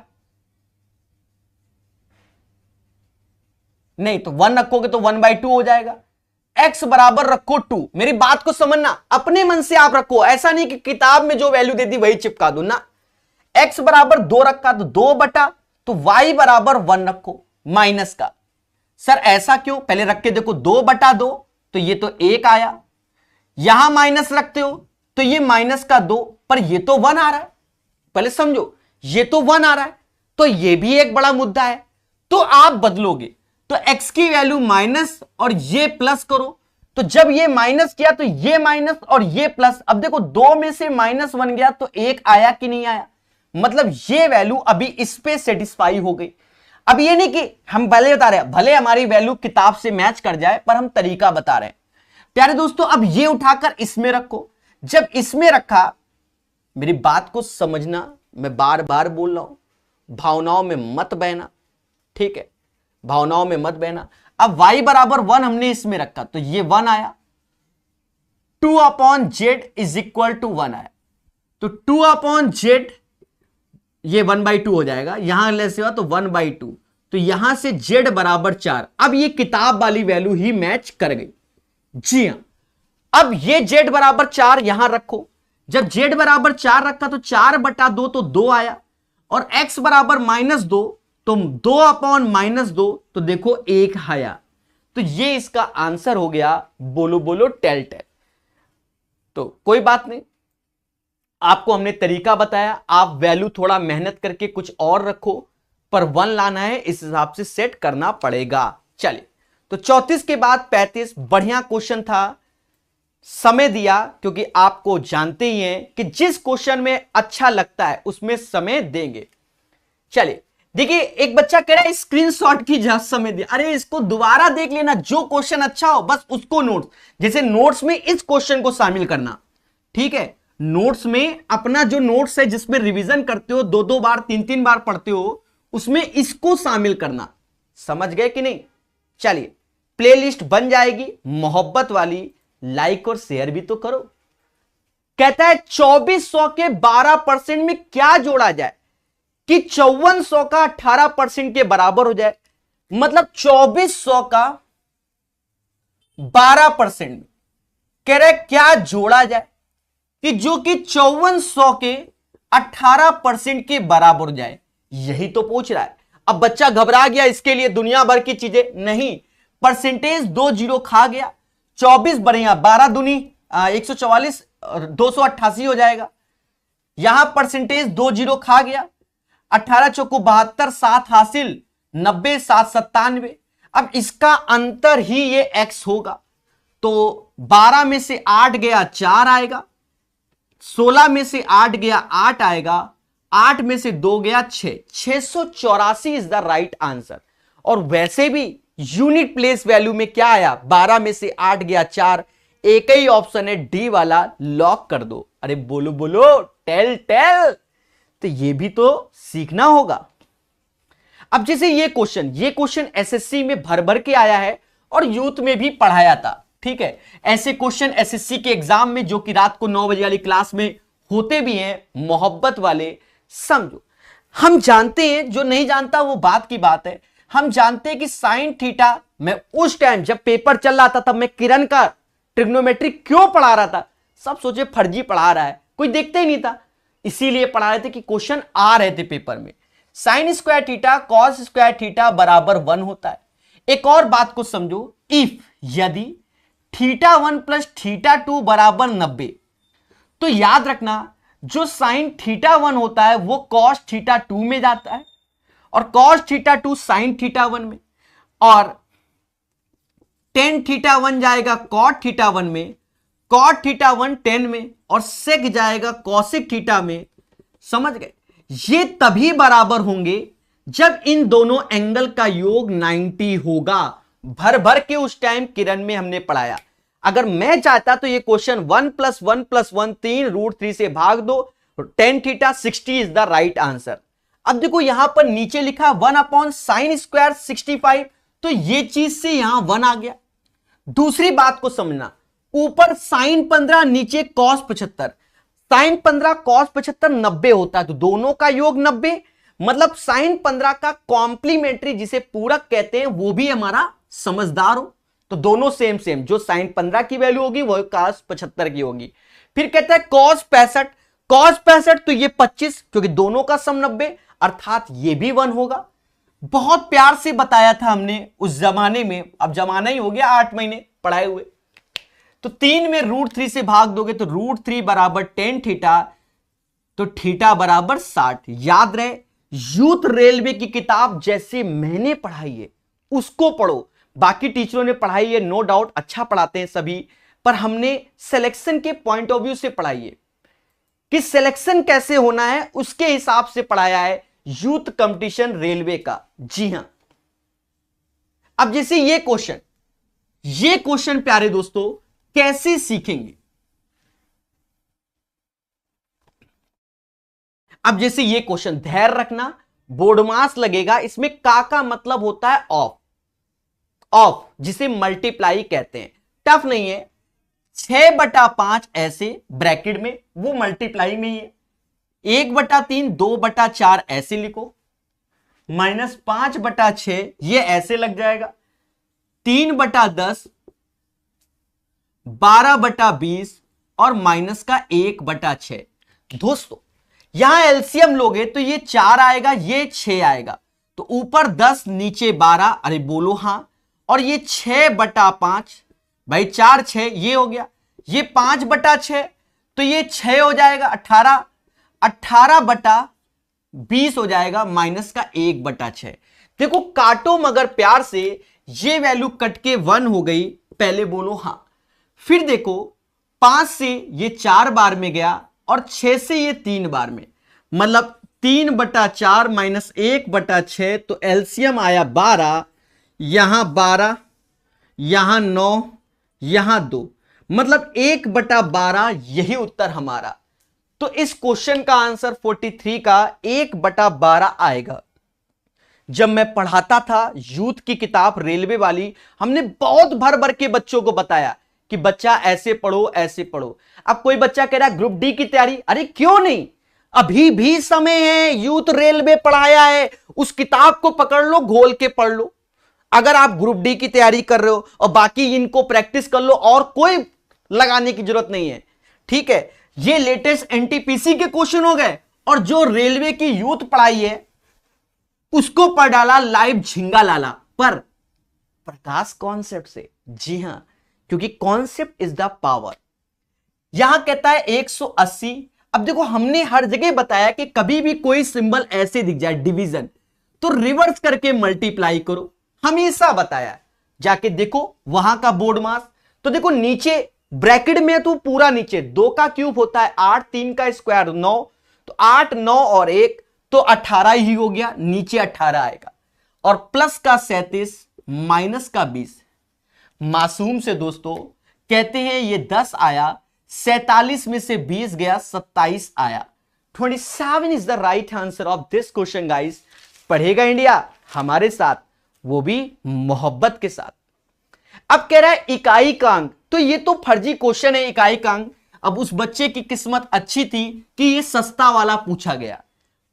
नहीं तो 1 रखोगे तो 1/2 हो जाएगा। x बराबर रखो 2, मेरी बात को समझना, अपने मन से आप रखो, ऐसा नहीं कि किताब में जो वैल्यू दे दी वही चिपका दो ना। x बराबर 2 रखा तो 2 बटा, तो y बराबर 1 रखो माइनस का। सर ऐसा क्यों? पहले रख के देखो, 2/2, तो ये तो 1 आया, यहां माइनस रखते हो तो ये माइनस का 2, पर ये तो 1 आ रहा है, पहले समझो, ये तो 1 आ रहा है, तो ये भी एक बड़ा मुद्दा है। तो आप बदलोगे तो x की वैल्यू माइनस और ये प्लस करो, तो जब ये माइनस किया तो ये माइनस और ये प्लस, अब देखो 2 में से -1 गया तो 1 आया कि नहीं आया, मतलब ये वैल्यू अभी इस पे सेटिस्फाई हो गई। अब ये नहीं कि हम भले बता रहे हैं, भले हमारी वैल्यू किताब से मैच कर जाए, पर हम तरीका बता रहे हैं। प्यारे दोस्तों, अब ये उठाकर इसमें रखो, जब इसमें रखा, मेरी बात को समझना, मैं बार बार बोल रहा हूं, भावनाओं में मत बहना, ठीक है, भावनाओं में मत बहना। अब y बराबर 1 हमने इसमें रखा, तो ये 1 आया, 2/z इज इक्वल टू 1 आया, तो 2/z ये 1/2 हो जाएगा, यहां लेस हुआ तो 1/2, तो यहां से z बराबर 4। अब ये किताब वाली वैल्यू ही मैच कर गई। जी हां, अब ये z बराबर 4 यहां रखो, जब z बराबर 4 रखा तो 4/2 तो 2 आया, और x बराबर -2 तो 2/-2, तो देखो 1 आया, तो ये इसका आंसर हो गया। बोलो बोलो टेल टेल। तो कोई बात नहीं, आपको हमने तरीका बताया, आप वैल्यू थोड़ा मेहनत करके कुछ और रखो, पर 1 लाना है, इस हिसाब से सेट करना पड़ेगा। चलिए, तो 34 के बाद 35, बढ़िया क्वेश्चन था, समय दिया, क्योंकि आपको जानते ही हैं कि जिस क्वेश्चन में अच्छा लगता है उसमें समय देंगे। चलिए देखिए, एक बच्चा कह रहा है स्क्रीनशॉट की जा समय दिया, अरे इसको दोबारा देख लेना, जो क्वेश्चन अच्छा हो बस उसको नोट्स, जैसे नोट्स में इस क्वेश्चन को शामिल करना, ठीक है, नोट्स में अपना जो नोट्स है जिसमें रिवीजन करते हो, 2-2 बार 3-3 बार पढ़ते हो, उसमें इसको शामिल करना। समझ गए कि नहीं? चलिए, प्लेलिस्ट बन जाएगी मोहब्बत वाली, लाइक और शेयर भी तो करो। कहता है 2400 के 12% में क्या जोड़ा जाए कि 5400 का 18% के बराबर हो जाए, मतलब 2400 का 12% कह रहे क्या जोड़ा जाए कि जो कि 5400 के 18% के बराबर हो जाए, यही तो पूछ रहा है। अब बच्चा घबरा गया, इसके लिए दुनिया भर की चीजें नहीं, परसेंटेज 2 जीरो खा गया, 24 बढ़िया, 12 दूनी 144, 288 हो जाएगा, यहां परसेंटेज 2 जीरो खा गया, 18 चौको 72, 7 हासिल, 90, 7 97। अब इसका अंतर ही ये x होगा, तो 12 में से 8 गया 4 आएगा, 16 में से 8 गया 8 आएगा, 8 में से 2 गया 6, 684 इज द राइट आंसर। और वैसे भी यूनिट प्लेस वैल्यू में क्या आया, 12 में से 8 गया 4, एक ही ऑप्शन है डी वाला, लॉक कर दो। अरे बोलो बोलो टेल टेल, तो ये भी तो सीखना होगा। अब जैसे ये क्वेश्चन एसएससी में भर भर के आया है और यूथ में भी पढ़ाया था, ठीक है, ऐसे क्वेश्चन एसएससी के एग्जाम में जो कि रात को 9 बजे वाली क्लास में होते भी हैं, मोहब्बत वाले, समझो। हम जानते हैं, जो नहीं जानता वो बात की बात है, हम जानते हैं कि साइन थीटा, मैं उस टाइम जब पेपर चल रहा था तब मैं किरण का ट्रिग्नोमेट्री क्यों पढ़ा रहा था, सब सोचे फर्जी पढ़ा रहा है, कोई देखता ही नहीं था, इसीलिए पढ़ा रहे थे कि क्वेश्चन आ रहे थे पेपर में। Sine square theta cos square theta बराबर 1 होता है। एक और बात को समझो, इफ यदि θ1 प्लस θ2 बराबर 90, तो याद रखना जो साइन θ1 होता है वो कॉस θ2 में जाता है, और कॉस θ2 साइन θ1 में, और टेन θ1 जाएगा कॉट θ1 में, कॉट θ1 10 में, और सेक जाएगा कॉसिक थीटा में। समझ गए? ये तभी बराबर होंगे जब इन दोनों एंगल का योग 90 होगा। भर भर के उस टाइम किरण में हमने पढ़ाया। अगर मैं चाहता तो ये क्वेश्चन 1 + 1 + 1 3 √3 से भाग दो, tan theta 60 is the right answer. अब देखो यहां पर नीचे लिखा 1/sin² 65, तो ये चीज से यहां 1 आ गया। दूसरी बात को समझना, ऊपर sin 15 नीचे cos 75, sin 15 cos 75 90 होता है, तो दोनों का योग 90, मतलब sin 15 का कॉम्प्लीमेंट्री जिसे पूरक कहते हैं वो भी हमारा समझदार हो, तो दोनों सेम सेम, जो sin 15 की वैल्यू होगी वो cos 75 की होगी। फिर कहता है cos 65, तो ये 25, क्योंकि दोनों का सम 90, अर्थात ये भी 1 होगा। बहुत प्यार से बताया था हमने उस जमाने में, अब जमाना ही हो गया 8 महीने पढ़ाए हुए। तो 3 में √3 से भाग दोगे तो √3 बराबर tan थीटा, तो थीटा बराबर 60। याद रहे, यूथ रेलवे की किताब जैसे मैंने पढ़ाई है उसको पढ़ो। बाकी टीचरों ने पढ़ाई है, नो डाउट अच्छा पढ़ाते हैं सभी, पर हमने सिलेक्शन के पॉइंट ऑफ व्यू से पढ़ाई है कि सिलेक्शन कैसे होना है, उसके हिसाब से पढ़ाया है यूथ कंपटीशन रेलवे का। जी हां, अब जैसे ये क्वेश्चन प्यारे दोस्तों कैसे सीखेंगे। अब जैसे ये क्वेश्चन धैर्य रखना, बोर्ड मास लगेगा, इसमें का मतलब होता है ऑफ, जिसे मल्टीप्लाई कहते हैं। टफ नहीं है, 6/5 ऐसे ब्रैकेट में, वो मल्टीप्लाई में ही है। 1/3 2/4 ऐसे लिखो, -5/6 ये ऐसे लग जाएगा, 3/10 12/20 और माइनस का 1/6। दोस्तों यहां एलसीएम लोगे तो ये 4 आएगा, ये 6 आएगा, तो ऊपर 10 नीचे 12, अरे बोलो हां, और ये 6/5, भाई 4 6 ये हो गया, ये 5/6 तो ये 6 हो जाएगा, 18 18/20 हो जाएगा, माइनस का 1/6। देखो काटो मगर प्यार से, ये वैल्यू कट के 1 हो गई, पहले बोलो हां। फिर देखो 5 से ये 4 बार में गया और 6 से ये 3 बार में, मतलब 3/4 माइनस 1/6, तो एलसीएम आया 12, यहां 12, यहां 9, यहां 2, मतलब 1/12 यही उत्तर हमारा। तो इस क्वेश्चन का आंसर 43 का 1/12 आएगा। जब मैं पढ़ाता था यूथ की किताब रेलवे वाली, हमने बहुत भर भर के बच्चों को बताया कि बच्चा ऐसे पढ़ो ऐसे पढ़ो। अब कोई बच्चा कह रहा है ग्रुप डी की तैयारी, अरे क्यों नहीं, अभी भी समय है, यूथ रेलवे पढ़ाया है, उस किताब को पकड़ लो, घोल के पढ़ लो। अगर आप ग्रुप डी की तैयारी कर रहे हो और बाकी इनको प्रैक्टिस कर लो, और कोई लगाने की जरूरत नहीं है, ठीक है। ये लेटेस्ट एनटीपीसी के क्वेश्चन हो गए, और जो रेलवे की यूथ पढ़ाई है उसको पढ़ डाला लाइव झिंगा लाला, पर प्रकाश कॉन्सेप्ट से। जी हां, क्योंकि कॉन्सेप्ट इज द पावर। यहां कहता है 180। अब देखो हमने हर जगह बताया कि कभी भी कोई सिंबल ऐसे दिख जाए डिवीजन, तो रिवर्स करके मल्टीप्लाई करो, हमेशा बताया। जाके देखो वहां का बोर्ड मास, तो देखो नीचे ब्रैकेट में तो पूरा नीचे 2 का क्यूब होता है 8, 3 का स्क्वायर 9, तो 8 9 और 1 तो 18 ही हो गया, नीचे 18 आएगा, और प्लस का 37 माइनस का 20। मासूम से दोस्तों कहते हैं ये 10 आया, 47 में से 20 गया, 27 आया। 27 is the right answer of this question guys. पढ़ेगा इंडिया हमारे साथ, वो भी मोहब्बत के साथ। अब कह रहा है इकाई का अंक, तो ये तो फर्जी क्वेश्चन है इकाई का अंक। अब उस बच्चे की किस्मत अच्छी थी कि ये सस्ता वाला पूछा गया,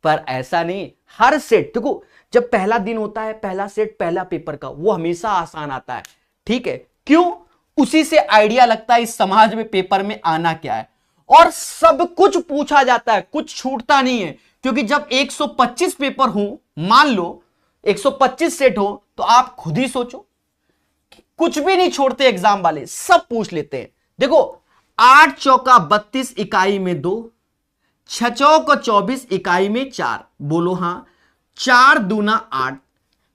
पर ऐसा नहीं। हर सेट देखो, जब पहला दिन होता है, पहला सेट पहला पेपर का, वो हमेशा आसान आता है, ठीक है। क्यों? उसी से आइडिया लगता है इस समाज में पेपर में आना क्या है, और सब कुछ पूछा जाता है, कुछ छूटता नहीं है। क्योंकि जब 125 पेपर हो, मान लो 125 सेट हो, तो आप खुद ही सोचो, कुछ भी नहीं छोड़ते एग्जाम वाले, सब पूछ लेते हैं। देखो 8 चौका 32 इकाई में 2, 6 चौका 24 इकाई में 4, बोलो हां, 4 दूना 8,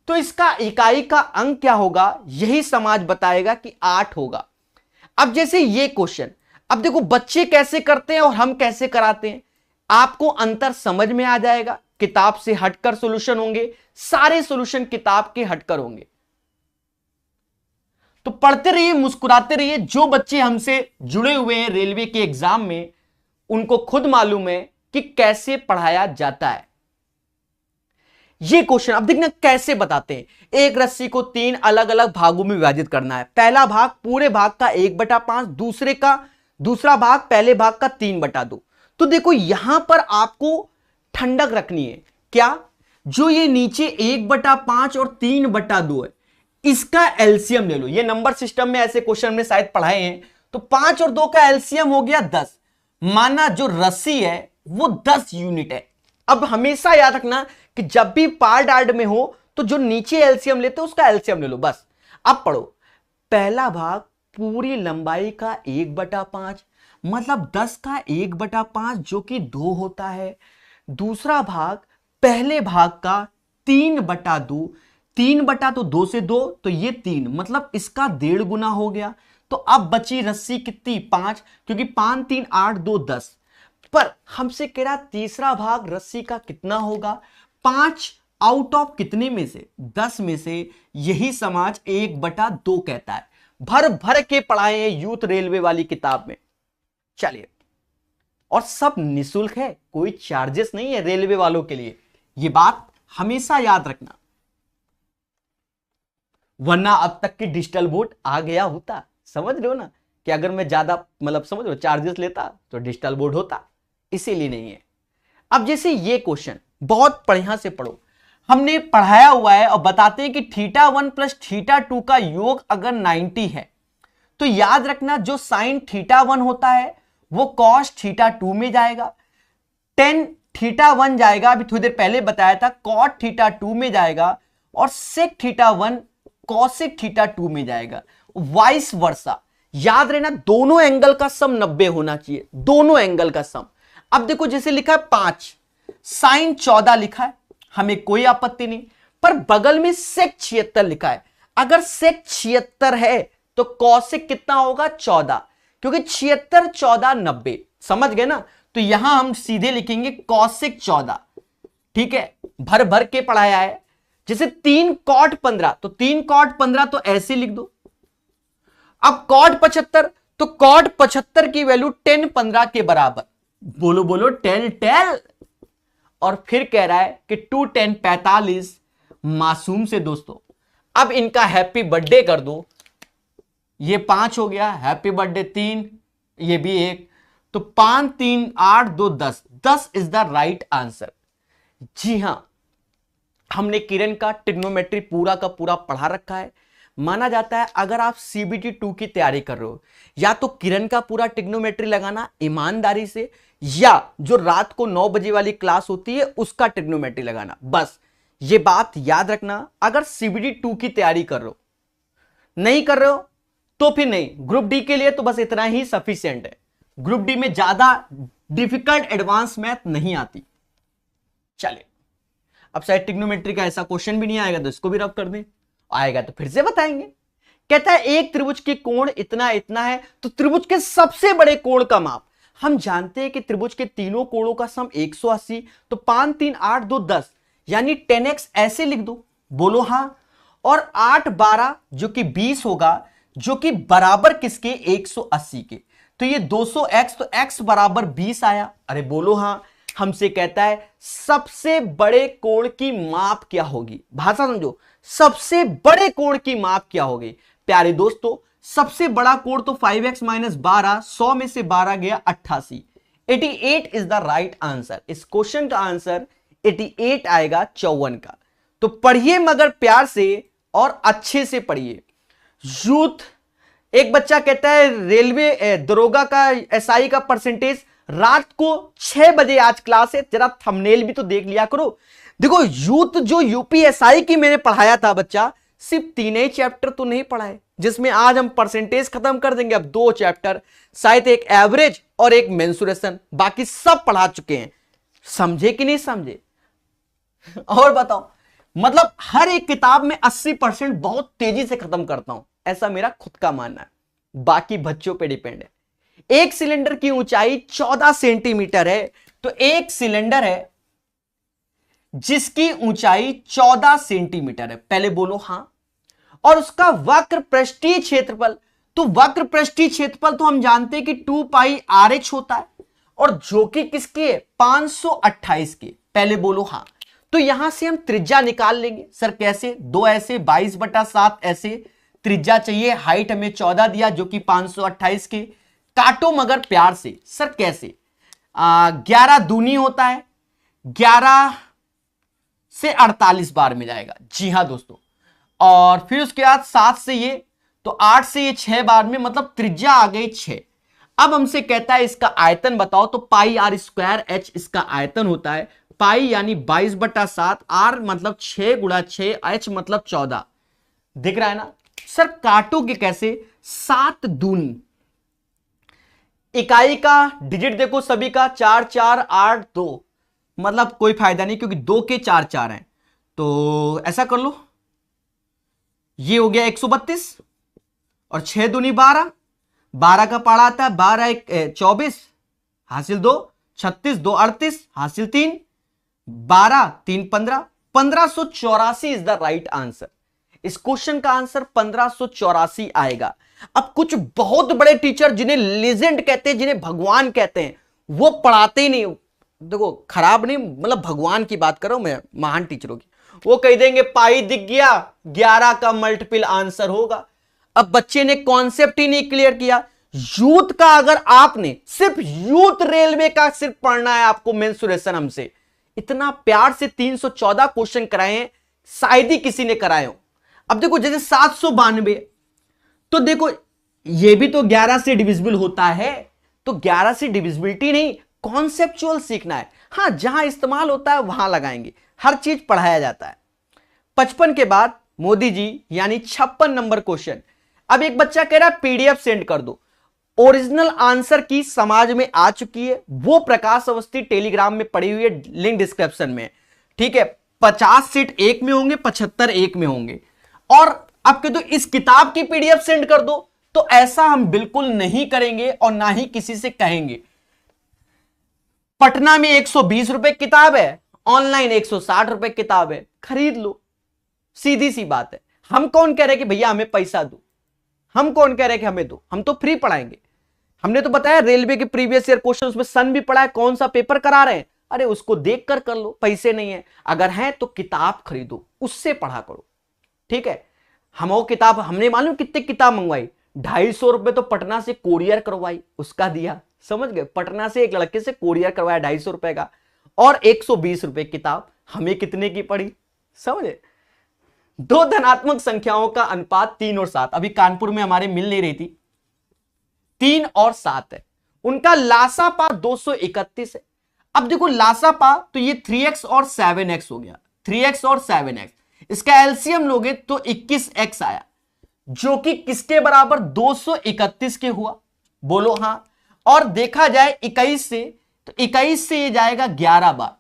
तो इसका इकाई का अंक क्या होगा, यही समाज बताएगा कि 8 होगा। अब जैसे ये क्वेश्चन, अब देखो बच्चे कैसे करते हैं और हम कैसे कराते हैं, आपको अंतर समझ में आ जाएगा। किताब से हटकर सॉल्यूशन होंगे, सारे सॉल्यूशन किताब के हटकर होंगे। तो पढ़ते रहिए, मुस्कुराते रहिए। जो बच्चे हमसे जुड़े हुए हैं रेलवे के एग्जाम में, उनको खुद मालूम है कि कैसे पढ़ाया जाता है ये क्वेश्चन। अब देखना कैसे बताते हैं। एक रस्सी को 3 अलग अलग भागों में विभाजित करना है। पहला भाग पूरे भाग का 1/5, दूसरा भाग पहले भाग का 3/2। तो देखो यहां पर आपको ठंडक रखनी है। क्या? जो ये नीचे 1/5 और 3/2 है, इसका एलसीएम ले लो। ये नंबर सिस्टम में ऐसे क्वेश्चन में शायद पढ़ाए हैं। तो 5 और 2 का एलसीएम हो गया 10। माना जो रस्सी है वो 10 यूनिट है। अब हमेशा याद रखना कि जब भी पार्ट आर्ट में हो तो जो नीचे एलसीएम लेते हो उसका एलसीएम ले लो बस। अब पढ़ो, पहला भाग पूरी लंबाई का 1/5 मतलब 10 का 1/5 जो कि 2 होता है। दूसरा भाग पहले भाग का 3/2, 3/2 से 2 तो ये 3 मतलब इसका 1.5 गुना हो गया। तो अब बची रस्सी कितनी 5, क्योंकि 5 3 8 2 10। पर हमसे कह रहा तीसरा भाग रस्सी का कितना होगा 5 आउट ऑफ कितने में से 10 में से। यही समाज 1/2 कहता है। भर भर के पढ़ाए हैं यूथ रेलवे वाली किताब में। चलिए, और सब निशुल्क है, कोई चार्जेस नहीं है रेलवे वालों के लिए, ये बात हमेशा याद रखना, वरना अब तक की डिजिटल बोर्ड आ गया होता। समझ रहे हो ना कि अगर मैं ज्यादा मतलब समझ रहे हो चार्जेस लेता तो डिजिटल बोर्ड होता, इसीलिए नहीं है। अब जैसे ये क्वेश्चन बहुत बढ़िया से पढ़ो, हमने पढ़ाया हुआ है और बताते हैं कि θ1 प्लस θ2 का योग अगर 90 है तो याद रखना जो साइन θ1 होता है वो कॉस θ2 में जाएगा, टेन θ1 जाएगा, अभी थोड़ी देर पहले बताया था कॉट θ2 में जाएगा, और सेक θ1 कॉसेक θ2 में जाएगा, वाइस वर्सा। याद रहना दोनों एंगल का सम 90 होना चाहिए, दोनों एंगल का सम। अब देखो जैसे लिखा है 5 साइन 14 लिखा है, हमें कोई आपत्ति नहीं, पर बगल में सेक 76 लिखा है। अगर सेक 76 है तो कॉसेक कितना होगा 14, क्योंकि 76 14 90, समझ गए ना। तो यहां हम सीधे लिखेंगे कॉसेक 14, ठीक है, भर भर के पढ़ाया है। जैसे 3 कॉट 15 तो 3 कॉट 15 तो ऐसे लिख दो। अब कॉट 75 तो कॉट 75 की वैल्यू 10 15 के बराबर, बोलो बोलो टेल टेल। और फिर कह रहा है कि 2 10 45 मासूम से दोस्तों। अब इनका हैप्पी बर्थडे कर दो, ये 5 हो गया, हैप्पी बर्थडे 3, ये भी 1, तो 5 3 8 2 10, 10 इज द राइट आंसर। जी हां, हमने किरण का ट्रिग्नोमेट्री पूरा का पूरा पढ़ा रखा है। माना जाता है अगर आप CBT 2 की तैयारी कर रहे हो या तो किरण का पूरा ट्रिग्नोमेट्री लगाना ईमानदारी से, या जो रात को 9 बजे वाली क्लास होती है उसका ट्रिग्नोमेट्री लगाना। बस ये बात याद रखना, अगर CBT 2 की तैयारी कर रहे हो, नहीं कर रहे हो तो फिर नहीं। ग्रुप डी के लिए तो बस इतना ही सफिशिएंट है, ग्रुप डी में ज्यादा डिफिकल्ट एडवांस मैथ नहीं आती। चलिए, अब शायद ट्रिग्नोमेट्री का ऐसा क्वेश्चन भी नहीं आएगा तो इसको भी रब कर दें, आएगा तो फिर से बताएंगे। कहता है एक त्रिभुज के कोण इतना इतना है, तो त्रिभुज के सबसे बड़े कोण का माप। हम जानते हैं कि त्रिभुज के तीनों कोणों का सम 180, तो 5 3 8 2 10 यानी 10x ऐसे लिख दो, बोलो हां। और 8 12 जो कि 20 होगा, जो कि बराबर किसके 180 के, तो ये 200x, तो x बराबर 20 आया, अरे बोलो हां। हमसे कहता है सबसे बड़े कोण की माप क्या होगी, भाषा समझो, सबसे बड़े कोण की माप क्या होगी। प्यारे दोस्तों, सबसे बड़ा कोण तो 5x - 12, 100 में से 12 गया 88, 88 इज द राइट आंसर। इस क्वेश्चन का आंसर 88 आएगा 54 का। तो पढ़िए मगर प्यार से और अच्छे से पढ़िए। यूथ, एक बच्चा कहता है रेलवे दरोगा का SI का परसेंटेज, रात को 6 बजे आज क्लास है, जरा थंबनेल भी तो देख लिया करो। देखो यूथ जो UPSI की मैंने पढ़ाया था बच्चा, सिर्फ 3 ही चैप्टर तो नहीं पढ़ाए, जिसमें आज हम परसेंटेज खत्म कर देंगे। अब 2 चैप्टर, शायद एक एवरेज और एक मेंसुरेशन, बाकी सब पढ़ा चुके हैं। समझे कि नहीं समझे? और बताओ, मतलब हर एक किताब में 80% बहुत तेजी से खत्म करता हूं, ऐसा मेरा खुद का मानना है, बाकी बच्चों पे डिपेंड है। एक सिलेंडर की ऊंचाई 14 सेंटीमीटर है, तो एक सिलेंडर है जिसकी ऊंचाई 14 सेंटीमीटर है, पहले बोलो हां। और उसका वक्र पृष्ठीय क्षेत्रफल, तो वक्र पृष्ठीय क्षेत्रफल तो हम जानते हैं कि 2 पाई RH होता है, और जो कि किसके 528 के, पहले बोलो हां। तो यहां से हम त्रिज्या निकाल लेंगे। सर कैसे? 2 ऐसे 22/7 ऐसे त्रिज्या चाहिए, हाइट हमें 14 दिया जो कि 528 के, काटो मगर प्यार से। सर कैसे? 11 दूनी होता है, 11 से 48 बार में जाएगा। जी हां दोस्तों, और फिर उसके बाद 7 से ये, तो 8 से ये 6 बार में, मतलब त्रिज्या आ गई 6। अब हमसे कहता है इसका आयतन बताओ, तो πr²h इसका आयतन होता है। पाई यानी 22/7, r मतलब 6 × 6, h मतलब 14। दिख रहा है ना? सर काटोगे कैसे? 7 दूनी, इकाई का डिजिट देखो सभी का 4 4 8 2, मतलब कोई फायदा नहीं क्योंकि 2 के 4 4 हैं, तो ऐसा कर लो, ये हो गया 132 और 6 दूनी 12, 12 का पारा आता है 12 1 24 हासिल 2, 36 2 38 हासिल 3, 12 3 15, 1584 इज द राइट आंसर। इस क्वेश्चन का आंसर 1584 आएगा। अब कुछ बहुत बड़े टीचर जिन्हें लेजेंड कहते हैं, जिन्हें भगवान कहते हैं, वो पढ़ाते ही नहीं, देखो खराब नहीं, मतलब भगवान की बात कर रहा हूं मैं, महान टीचरों की, वो कह देंगे पाई दिख गया 11 का मल्टीपल आंसर होगा। अब बच्चे ने कॉन्सेप्ट ही नहीं क्लियर किया। यूथ का अगर आपने सिर्फ यूथ रेलवे का सिर्फ पढ़ना है आपको मेंसुरेशन, हमसे इतना प्यार से 314 क्वेश्चन कराए हैं, शायद ही किसी ने कराए हो। अब देखो जैसे 792, तो देखो ये भी तो 11 से डिविजिबल होता है, तो 11 से डिविजिबिलिटी नहीं, कॉन्सेप्चुअल सीखना है। हां जहां इस्तेमाल होता है वहां लगाएंगे, हर चीज पढ़ाया जाता है। 55 के बाद मोदी जी यानी 56 नंबर क्वेश्चन। अब एक बच्चा कह रहा है पीडीएफ सेंड कर दो, ओरिजिनल आंसर की समाज में आ चुकी है, वो प्रकाश अवस्थी टेलीग्राम में पड़ी हुई है, लिंक डिस्क्रिप्शन में, ठीक है। 50 सीट एक में होंगे, 75 एक में होंगे। और अब कह दो इस किताब की पीडीएफ सेंड कर दो, तो ऐसा हम बिल्कुल नहीं करेंगे और ना ही किसी से कहेंगे। पटना में 120 रुपए किताब है, ऑनलाइन 160 रुपए किताब है, खरीद लो, सीधी सी बात है। हम कौन कह रहे कि भैया हमें पैसा दो, हम कौन कह रहे कि हमें दो, हम तो फ्री पढ़ाएंगे। हमने तो बताया रेलवे के प्रीवियस ईयर क्वेश्चन उसमें सन भी पढ़ा है, कौन सा पेपर करा रहे हैं, अरे उसको देख कर लो, पैसे नहीं है, अगर है तो किताब खरीदो, उससे पढ़ा करो, ठीक है। हम वो किताब, हमने मालूम कितने किताब मंगवाई, 250 रुपए तो पटना से कोरियर करवाई, उसका दिया, समझ गए, पटना से एक लड़के से कोरियर करवाया 250 रुपए का, और 120 रुपए किताब, हमें कितने की पड़ी, समझे। दो धनात्मक संख्याओं का अनुपात 3 और 7, अभी कानपुर में हमारे मिल नहीं रही थी, 3 और 7 है, उनका लासापा 231 है। अब देखो लासापा तो ये 3x और 7x हो गया, 3x और 7x, इसका एलसीएम लोगे तो 21x आया, जो कि किसके बराबर, 231 के हुआ, बोलो हां। और देखा जाए 21 से, तो 21 से ये जाएगा 11 बार,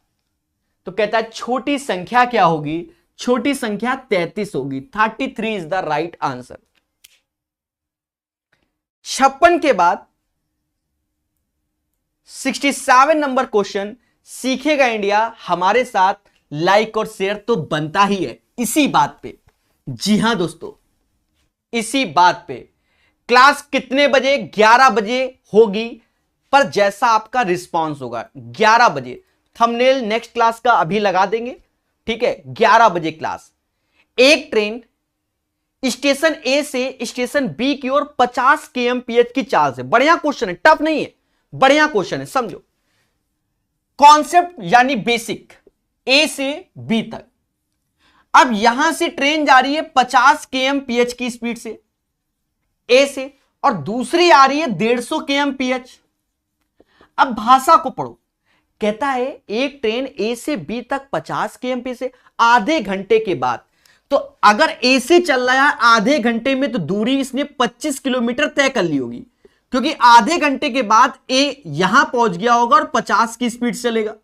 तो कहता है छोटी संख्या क्या होगी, छोटी संख्या 33 होगी, 33 इज द राइट आंसर। 56 के बाद 67 नंबर क्वेश्चन, सीखेगा इंडिया हमारे साथ लाइक और शेयर तो बनता ही है इसी बात पे। जी हां दोस्तों, इसी बात पे। क्लास कितने बजे, 11 बजे होगी, पर जैसा आपका रिस्पांस होगा 11 बजे, थंबनेल नेक्स्ट क्लास का अभी लगा देंगे, ठीक है। 11 बजे क्लास। एक ट्रेन स्टेशन ए से स्टेशन बी की ओर 50 kmph की चाल से, बढ़िया क्वेश्चन है, टफ नहीं है, बढ़िया क्वेश्चन है, समझो कॉन्सेप्ट यानी बेसिक, ए से बी तक। अब यहां से ट्रेन जा रही है 50 kmph की स्पीड से ए से, और दूसरी आ रही है 150 kmph। अब भाषा को पढ़ो, कहता है एक ट्रेन ए से बी तक 50 kmph से आधे घंटे के बाद, तो अगर ए से चल रहा है आधे घंटे में, तो दूरी इसने 25 किलोमीटर तय कर ली होगी, क्योंकि आधे घंटे के बाद ए यहां पहुंच गया होगा और 50 की स्पीड चलेगा।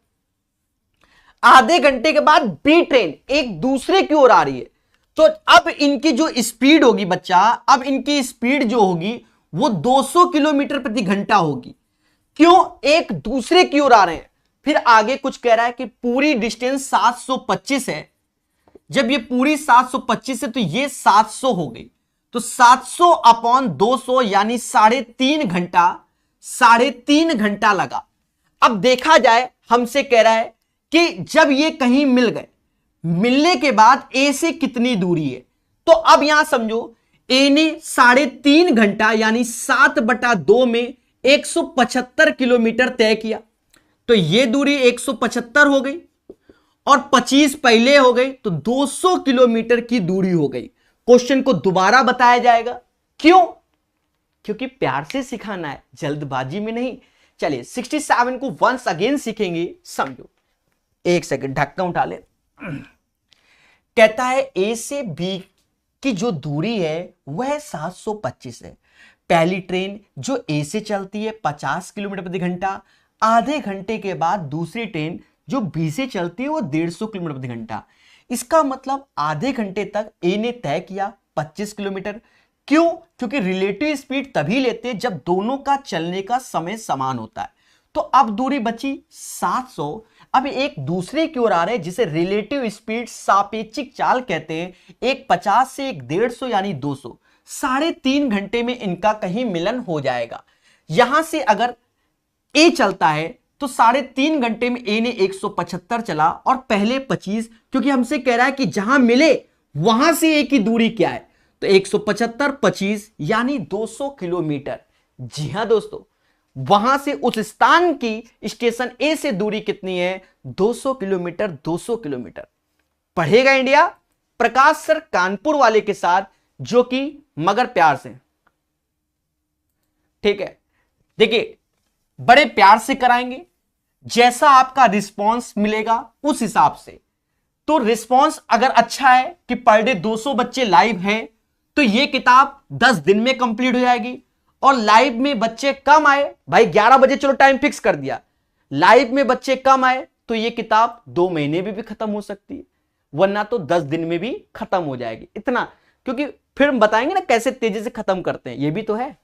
आधे घंटे के बाद बी ट्रेन एक दूसरे की ओर आ रही है, तो अब इनकी जो स्पीड होगी बच्चा, अब इनकी स्पीड जो होगी वो 200 किलोमीटर प्रति घंटा होगी। क्यों, एक दूसरे की ओर आ रहे हैं। फिर आगे कुछ कह रहा है कि पूरी डिस्टेंस 725 है, जब ये पूरी 725 है तो ये 700 हो गई, तो 700 अपॉन 200 यानी 3.5 घंटा, 3.5 घंटा लगा। अब देखा जाए, हमसे कह रहा है कि जब ये कहीं मिल गए, मिलने के बाद ए से कितनी दूरी है, तो अब यहां समझो ए ने 3.5 घंटा यानी 7/2 में 175 किलोमीटर तय किया, तो ये दूरी 175 हो गई, और 25 पहले हो गई, तो 200 किलोमीटर की दूरी हो गई। क्वेश्चन को दोबारा बताया जाएगा, क्यों, क्योंकि प्यार से सिखाना है, जल्दबाजी में नहीं। चलिए 67 को वंस अगेन सीखेंगे, समझो। एक सेकंड ढक्कन उठा ले। कहता है ए से बी की जो दूरी है वह 725 है, पहली ट्रेन जो ए से चलती है 50 किलोमीटर प्रति घंटा, आधे घंटे के बाद दूसरी ट्रेन जो बी से चलती है वो 150 किलोमीटर प्रति घंटा। इसका मतलब आधे घंटे तक ए ने तय किया 25 किलोमीटर। क्यों? क्योंकि रिलेटिव स्पीड तभी लेते हैं जब दोनों का चलने का समय समान होता है। तो अब दूरी बची 700। अब एक दूसरे की ओर आ रहे हैं जिसे रिलेटिव स्पीड सापेक्षिक चाल कहते हैं। एक 50 से एक 150 यानी 200। 3.5 घंटे में इनका कहीं मिलन हो जाएगा। यहां से अगर ए चलता है तो 3.5 घंटे में ए ने 175 चला और पहले 25, क्योंकि हमसे कह रहा है कि जहां मिले वहां से ए की दूरी क्या है, तो 175 25 यानी 200 किलोमीटर। जी हां दोस्तों, वहां से उस स्थान की स्टेशन ए से दूरी कितनी है? 200 किलोमीटर। 200 किलोमीटर पढ़ेगा इंडिया प्रकाश सर कानपुर वाले के साथ, जो कि मगर प्यार से, ठीक है। देखिए बड़े प्यार से कराएंगे, जैसा आपका रिस्पांस मिलेगा उस हिसाब से। तो रिस्पांस अगर अच्छा है कि पर डे 200 बच्चे लाइव हैं तो यह किताब 10 दिन में कंप्लीट हो जाएगी। और लाइव में बच्चे कम आए, भाई 11 बजे चलो टाइम फिक्स कर दिया, लाइव में बच्चे कम आए तो यह किताब 2 महीने में भी खत्म हो सकती है, वरना तो 10 दिन में भी खत्म हो जाएगी। इतना, क्योंकि फिर हम बताएंगे ना कैसे तेजी से खत्म करते हैं, यह भी तो है।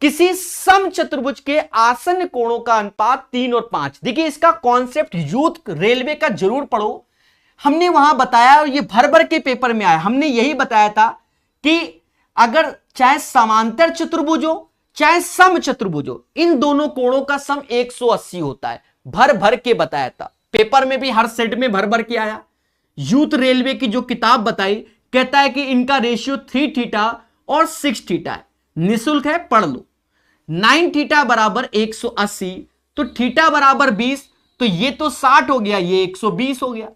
किसी समचतुर्भुज के आसन्न कोणों का अनुपात 3 और 5। देखिए इसका कॉन्सेप्ट यूथ रेलवे का जरूर पढ़ो, हमने वहां बताया और ये भर भर के पेपर में आया। हमने यही बताया था कि अगर चाहे समांतर चतुर्भुज हो चाहे समचतुर्भुज हो, इन दोनों कोणों का सम 180 होता है। भर भर के बताया था, पेपर में भी हर सेट में भर भर के आया। यूथ रेलवे की जो किताब बताई, कहता है कि इनका रेशियो 3 थीटा और 6 थीटा है। निःशुल्क है, पढ़ लो। 9 थीटा बराबर 180, तो थीटा बराबर 20, तो ये तो 60 हो गया, ये 120 हो गया।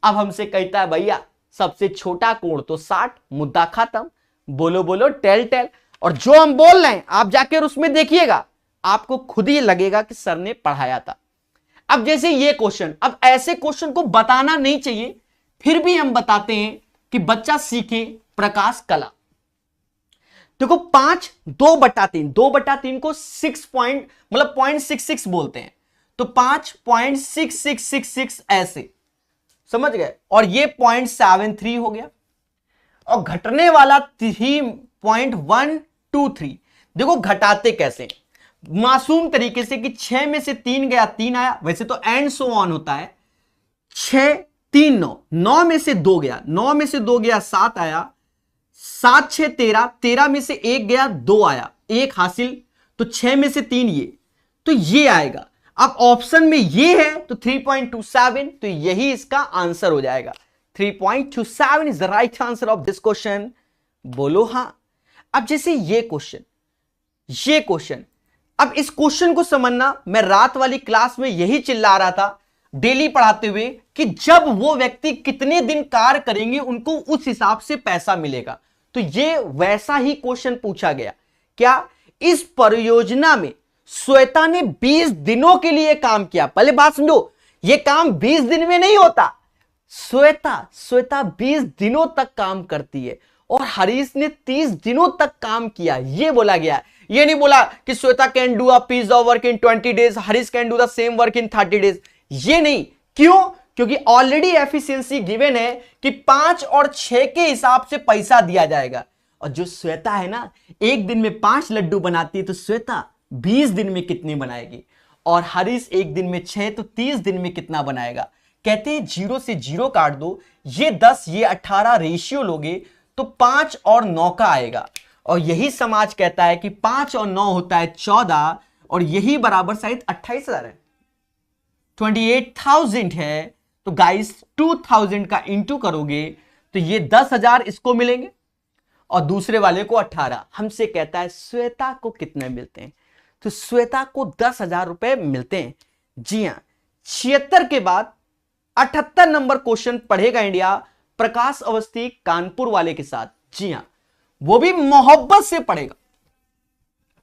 अब हमसे कहता है भैया सबसे छोटा कोण तो 60, मुद्दा खत्म। बोलो बोलो टेल टेल। और जो हम बोल रहे हैं आप जाकर उसमें देखिएगा, आपको खुद ही लगेगा कि सर ने पढ़ाया था। अब जैसे ये क्वेश्चन, अब ऐसे क्वेश्चन को बताना नहीं चाहिए, फिर भी हम बताते हैं कि बच्चा सीखे प्रकाश कला। देखो 5 2/3, 2/3 को 6 पॉइंट मतलब 0.66 बोलते हैं, तो 5.6666 ऐसे समझ गए। और ये 0.73 हो गया, और घटने वाला 3.123। देखो घटाते कैसे, मासूम तरीके से कि 6 में से 3 गया 3 आया, वैसे तो एंड सो ऑन होता है। 6 3 9, 9 में से 2 गया, 9 में से 2 गया 7 आया, 7 6 13, 13 में से 1 गया 2 आया, 1 हासिल, तो 6 में से 3 ये, तो ये आएगा। अब ऑप्शन में ये है तो 3.27, तो यही इसका आंसर हो जाएगा। 3.27 is the right answer of this question. बोलो हां। अब जैसे ये क्वेश्चन, अब इस क्वेश्चन को समझना, मैं रात वाली क्लास में यही चिल्ला रहा था डेली पढ़ाते हुए कि जब वो व्यक्ति कितने दिन कार्य करेंगे उनको उस हिसाब से पैसा मिलेगा। तो ये वैसा ही क्वेश्चन पूछा गया। क्या इस परियोजना में श्वेता ने 20 दिनों के लिए काम किया? पहले बात समझो, ये काम 20 दिन में नहीं होता। श्वेता 20 दिनों तक काम करती है और हरीश ने 30 दिनों तक काम किया, ये बोला गया। ये नहीं बोला कि Shweta can do a piece of work in 20 days, Harish can do the same work in 30 days. ये नहीं, क्यों? क्योंकि ऑलरेडी एफिशिएंसी गिवन है कि 5 और 6 के हिसाब से पैसा दिया जाएगा। और जो श्वेता है ना, एक दिन में 5 लड्डू बनाती है, तो श्वेता 20 दिन में कितने बनाएगी? और हरीश एक दिन में 6, तो 30 दिन में कितना बनाएगा? कहते हैं 0 से 0 काट दो, ये 10 ये 18 रेशियो लोगे तो 5 और 9 का आएगा। और यही समाज कहता है कि 5 और 9 होता है 14, और यही बराबर शायद 28,000 है, 28,000 है। तो गाइस 2000 का इंटू करोगे तो ये 10,000 इसको मिलेंगे और दूसरे वाले को 18। हमसे कहता है श्वेता को कितने मिलते हैं? तो श्वेता को 10,000 रुपए मिलते हैं। जी हां, 76 के बाद 78 नंबर क्वेश्चन पढ़ेगा इंडिया प्रकाश अवस्थी कानपुर वाले के साथ। जी हां, वो भी मोहब्बत से पढ़ेगा,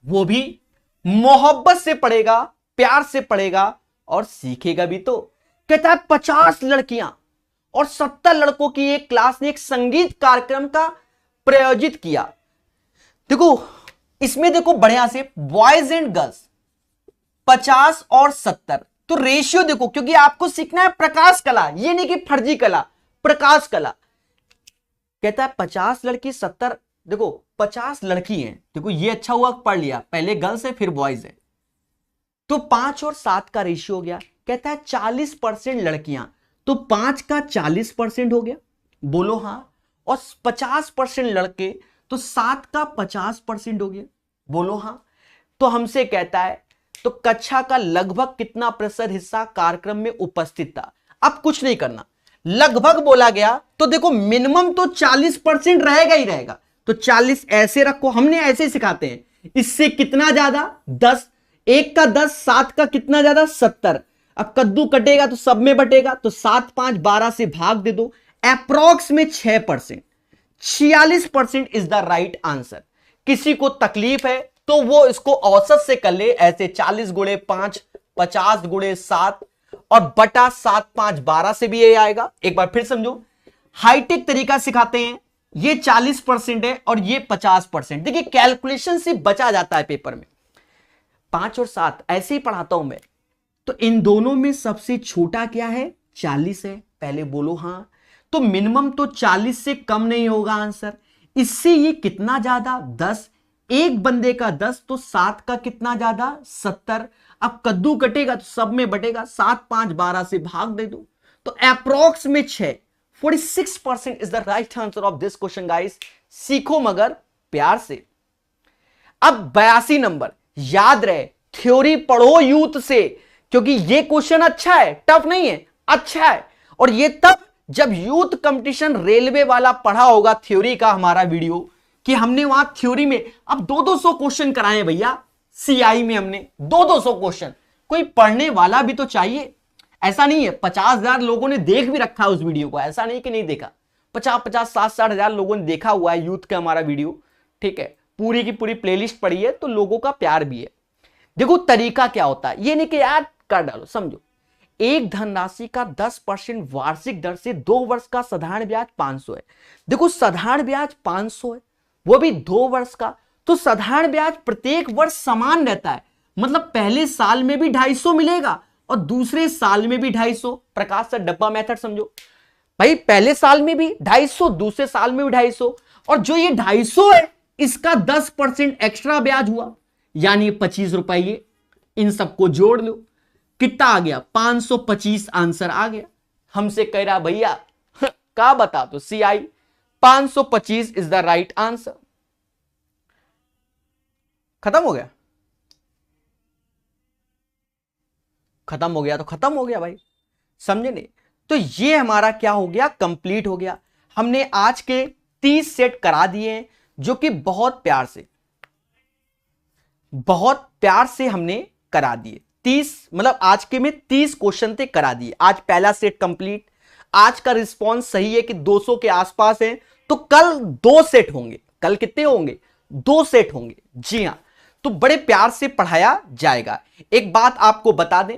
वो भी मोहब्बत से पढ़ेगा, प्यार से पढ़ेगा और सीखेगा भी। तो कहता है 50 लड़कियां और 70 लड़कों की एक क्लास ने एक संगीत कार्यक्रम का प्रायोजित किया। देखो इसमें देखो बढ़िया से बॉयज एंड गर्ल्स 50 और 70, तो रेशियो देखो, क्योंकि आपको सीखना है प्रकाश कला, ये नहीं कि फर्जी कला, प्रकाश कला। कहता है 50 लड़की 70, देखो 50 लड़की हैं, देखो ये अच्छा हुआ पढ़ लिया, पहले गर्ल्स है फिर बॉयज है, तो 5 और 7 का रेशियो हो गया। कहता है 40% लड़कियां, तो 5 का 40% हो गया, बोलो हाँ। और 50% लड़के, तो 7 का 50% हो गया, बोलो हाँ। तो हमसे कहता है तो कक्षा का लगभग कितना प्रतिशत हिस्सा कार्यक्रम में उपस्थित था। अब कुछ नहीं करना, लगभग बोला गया तो देखो मिनिमम तो 40% रहेगा ही रहेगा, तो 40 ऐसे रखो, हमने ऐसे सिखाते हैं। इससे कितना ज्यादा 10, 1 का 10, 7 का कितना ज्यादा 70। अब कद्दू कटेगा तो सब में बटेगा, तो 7 5 12 से भाग दे दो, अप्रोक्स में 6%, 46% इज द राइट आंसर। किसी को तकलीफ है तो वो इसको औसत से कर ले, ऐसे 40 गुणे 5 50 गुणे 7 और बटा 7 5 12 से भी ये आएगा। एक बार फिर समझो, हाईटेक तरीका सिखाते हैं, ये 40% है और ये 50%। देखिए कैलकुलेशन से बचा जाता है पेपर में। 5 और 7 ऐसे ही पढ़ाता हूं मैं, तो इन दोनों में सबसे छोटा क्या है 40 है, पहले बोलो हां। तो मिनिमम तो 40 से कम नहीं होगा आंसर। इससे ये कितना ज्यादा 10, एक बंदे का 10, तो 7 का कितना ज्यादा 70। अब कद्दू कटेगा तो सब में बटेगा, 7 5 12 से भाग दे दो, तो अप्रोक्स में 6, 46% is the right answer of this question guys. सीखो मगर प्यार से। अब 82 नंबर, याद रहे थ्योरी पढ़ो यूथ से, क्योंकि ये क्वेश्चन अच्छा है, टफ नहीं है, अच्छा है। और ये तब जब यूथ कंपटीशन रेलवे वाला पढ़ा होगा थ्योरी का हमारा वीडियो, कि हमने वहां थ्योरी में अब 200 क्वेश्चन कराए भैया। सीआई में हमने 200 क्वेश्चन, कोई पढ़ने वाला भी तो चाहिए। ऐसा नहीं है 50,000 लोगों ने देख भी रखा है उस वीडियो को, ऐसा नहीं कि नहीं देखा, 50 60 हजार लोगों ने देखा हुआ है यूथ का हमारा वीडियो, ठीक है। पूरी की पूरी प्लेलिस्ट पड़ी है, तो लोगों का प्यार भी है। देखो तरीका क्या होता है, ये नहीं कि यार कर डालो, समझो। एक धनराशि का 10% वार्षिक दर से 2 वर्ष का साधारण ब्याज 500 है। देखो साधारण ब्याज 500 है, वो भी 2 वर्ष का, तो साधारण ब्याज प्रत्येक वर्ष समान रहता है, मतलब पहले साल में भी 250 मिलेगा और दूसरे साल में भी 250। प्रकाश सर डब्बा मेथड समझो भाई, पहले साल में भी 250, दूसरे साल में भी 250, और जो ये 250 है इसका 10% एक्स्ट्रा ब्याज हुआ, यानी 25 रुपये। इन सबको जोड़ लो, कितना आ गया 525 आंसर आ गया। हमसे कह रहा भैया क्या बता दो CI, 525 is the right answer. खत्म हो गया, खत्म हो गया तो खत्म हो गया भाई, समझे नहीं। तो ये हमारा क्या हो गया, कंप्लीट हो गया। हमने आज के 30 सेट करा दिए हैं, जो कि बहुत प्यार से हमने करा दिए। 30 मतलब आज के में 30 क्वेश्चन थे, करा दिए। आज पहला सेट कंप्लीट। आज का रिस्पांस सही है कि 200 के आसपास है, तो कल 2 सेट होंगे। कल कितने होंगे, 2 सेट होंगे, जी हां। तो बड़े प्यार से पढ़ाया जाएगा। एक बात आपको बता दें,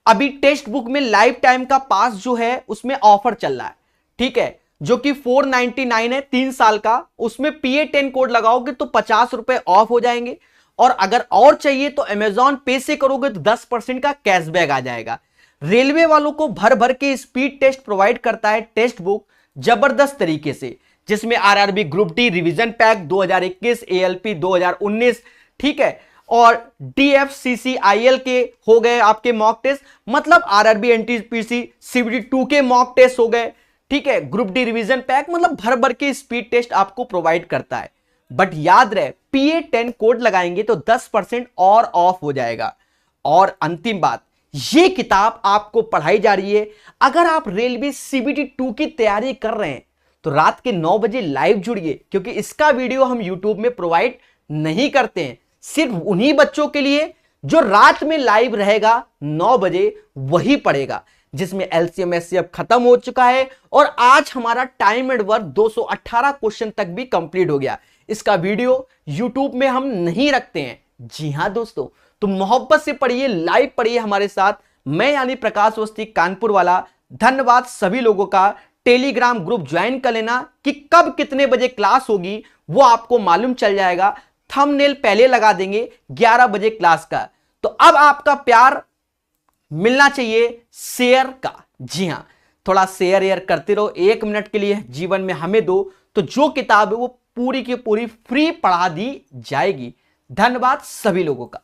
अभी टेक्स्ट बुक में लाइफ टाइम का पास जो है उसमें ऑफर चल रहा है, ठीक है, जो कि 499 है 3 साल का। उसमें PA10 कोड लगाओगे तो 50 रुपए ऑफ हो जाएंगे, और अगर और चाहिए तो अमेजॉन पे से करोगे तो 10% का कैशबैक आ जाएगा। रेलवे वालों को भर भर के स्पीड टेस्ट प्रोवाइड करता है टेक्स्ट बुक जबरदस्त तरीके से, जिसमें RRB group D revision pack 2021, ALP 2019, ठीक है, और DFCCIL के हो गए आपके मॉक टेस्ट, मतलब RRB NTPC CBT2 के मॉक टेस्ट हो गए, ठीक है। ग्रुप डी रिवीजन पैक मतलब भर भर के स्पीड टेस्ट आपको प्रोवाइड करता है। बट याद रहे PA10 कोड लगाएंगे तो 10% और ऑफ हो जाएगा। और अंतिम बात, ये किताब आपको पढ़ाई जा रही है। अगर आप रेलवे CBT2 की तैयारी कर रहे हैं तो रात के 9 बजे लाइव जुड़िए, क्योंकि इसका वीडियो हम यूट्यूब में प्रोवाइड नहीं करते हैं, सिर्फ उन्हीं बच्चों के लिए जो रात में लाइव रहेगा 9 बजे वही पढ़ेगा, जिसमें LCM SCF खत्म हो चुका है। और आज हमारा टाइम एंड वर्क 218 क्वेश्चन तक भी कंप्लीट हो गया। इसका वीडियो यूट्यूब में हम नहीं रखते हैं, जी हां दोस्तों। तो मोहब्बत से पढ़िए, लाइव पढ़िए हमारे साथ। मैं यानी प्रकाश अवस्थी कानपुर वाला, धन्यवाद सभी लोगों का। टेलीग्राम ग्रुप ज्वाइन कर लेना कि कब कितने बजे क्लास होगी वो आपको मालूम चल जाएगा। थंबनेल पहले लगा देंगे 11 बजे क्लास का। तो अब आपका प्यार मिलना चाहिए शेयर का। जी हां, थोड़ा शेयर एयर करते रहो, 1 मिनट के लिए जीवन में हमें दो, तो जो किताब है वो पूरी की पूरी फ्री पढ़ा दी जाएगी। धन्यवाद सभी लोगों का।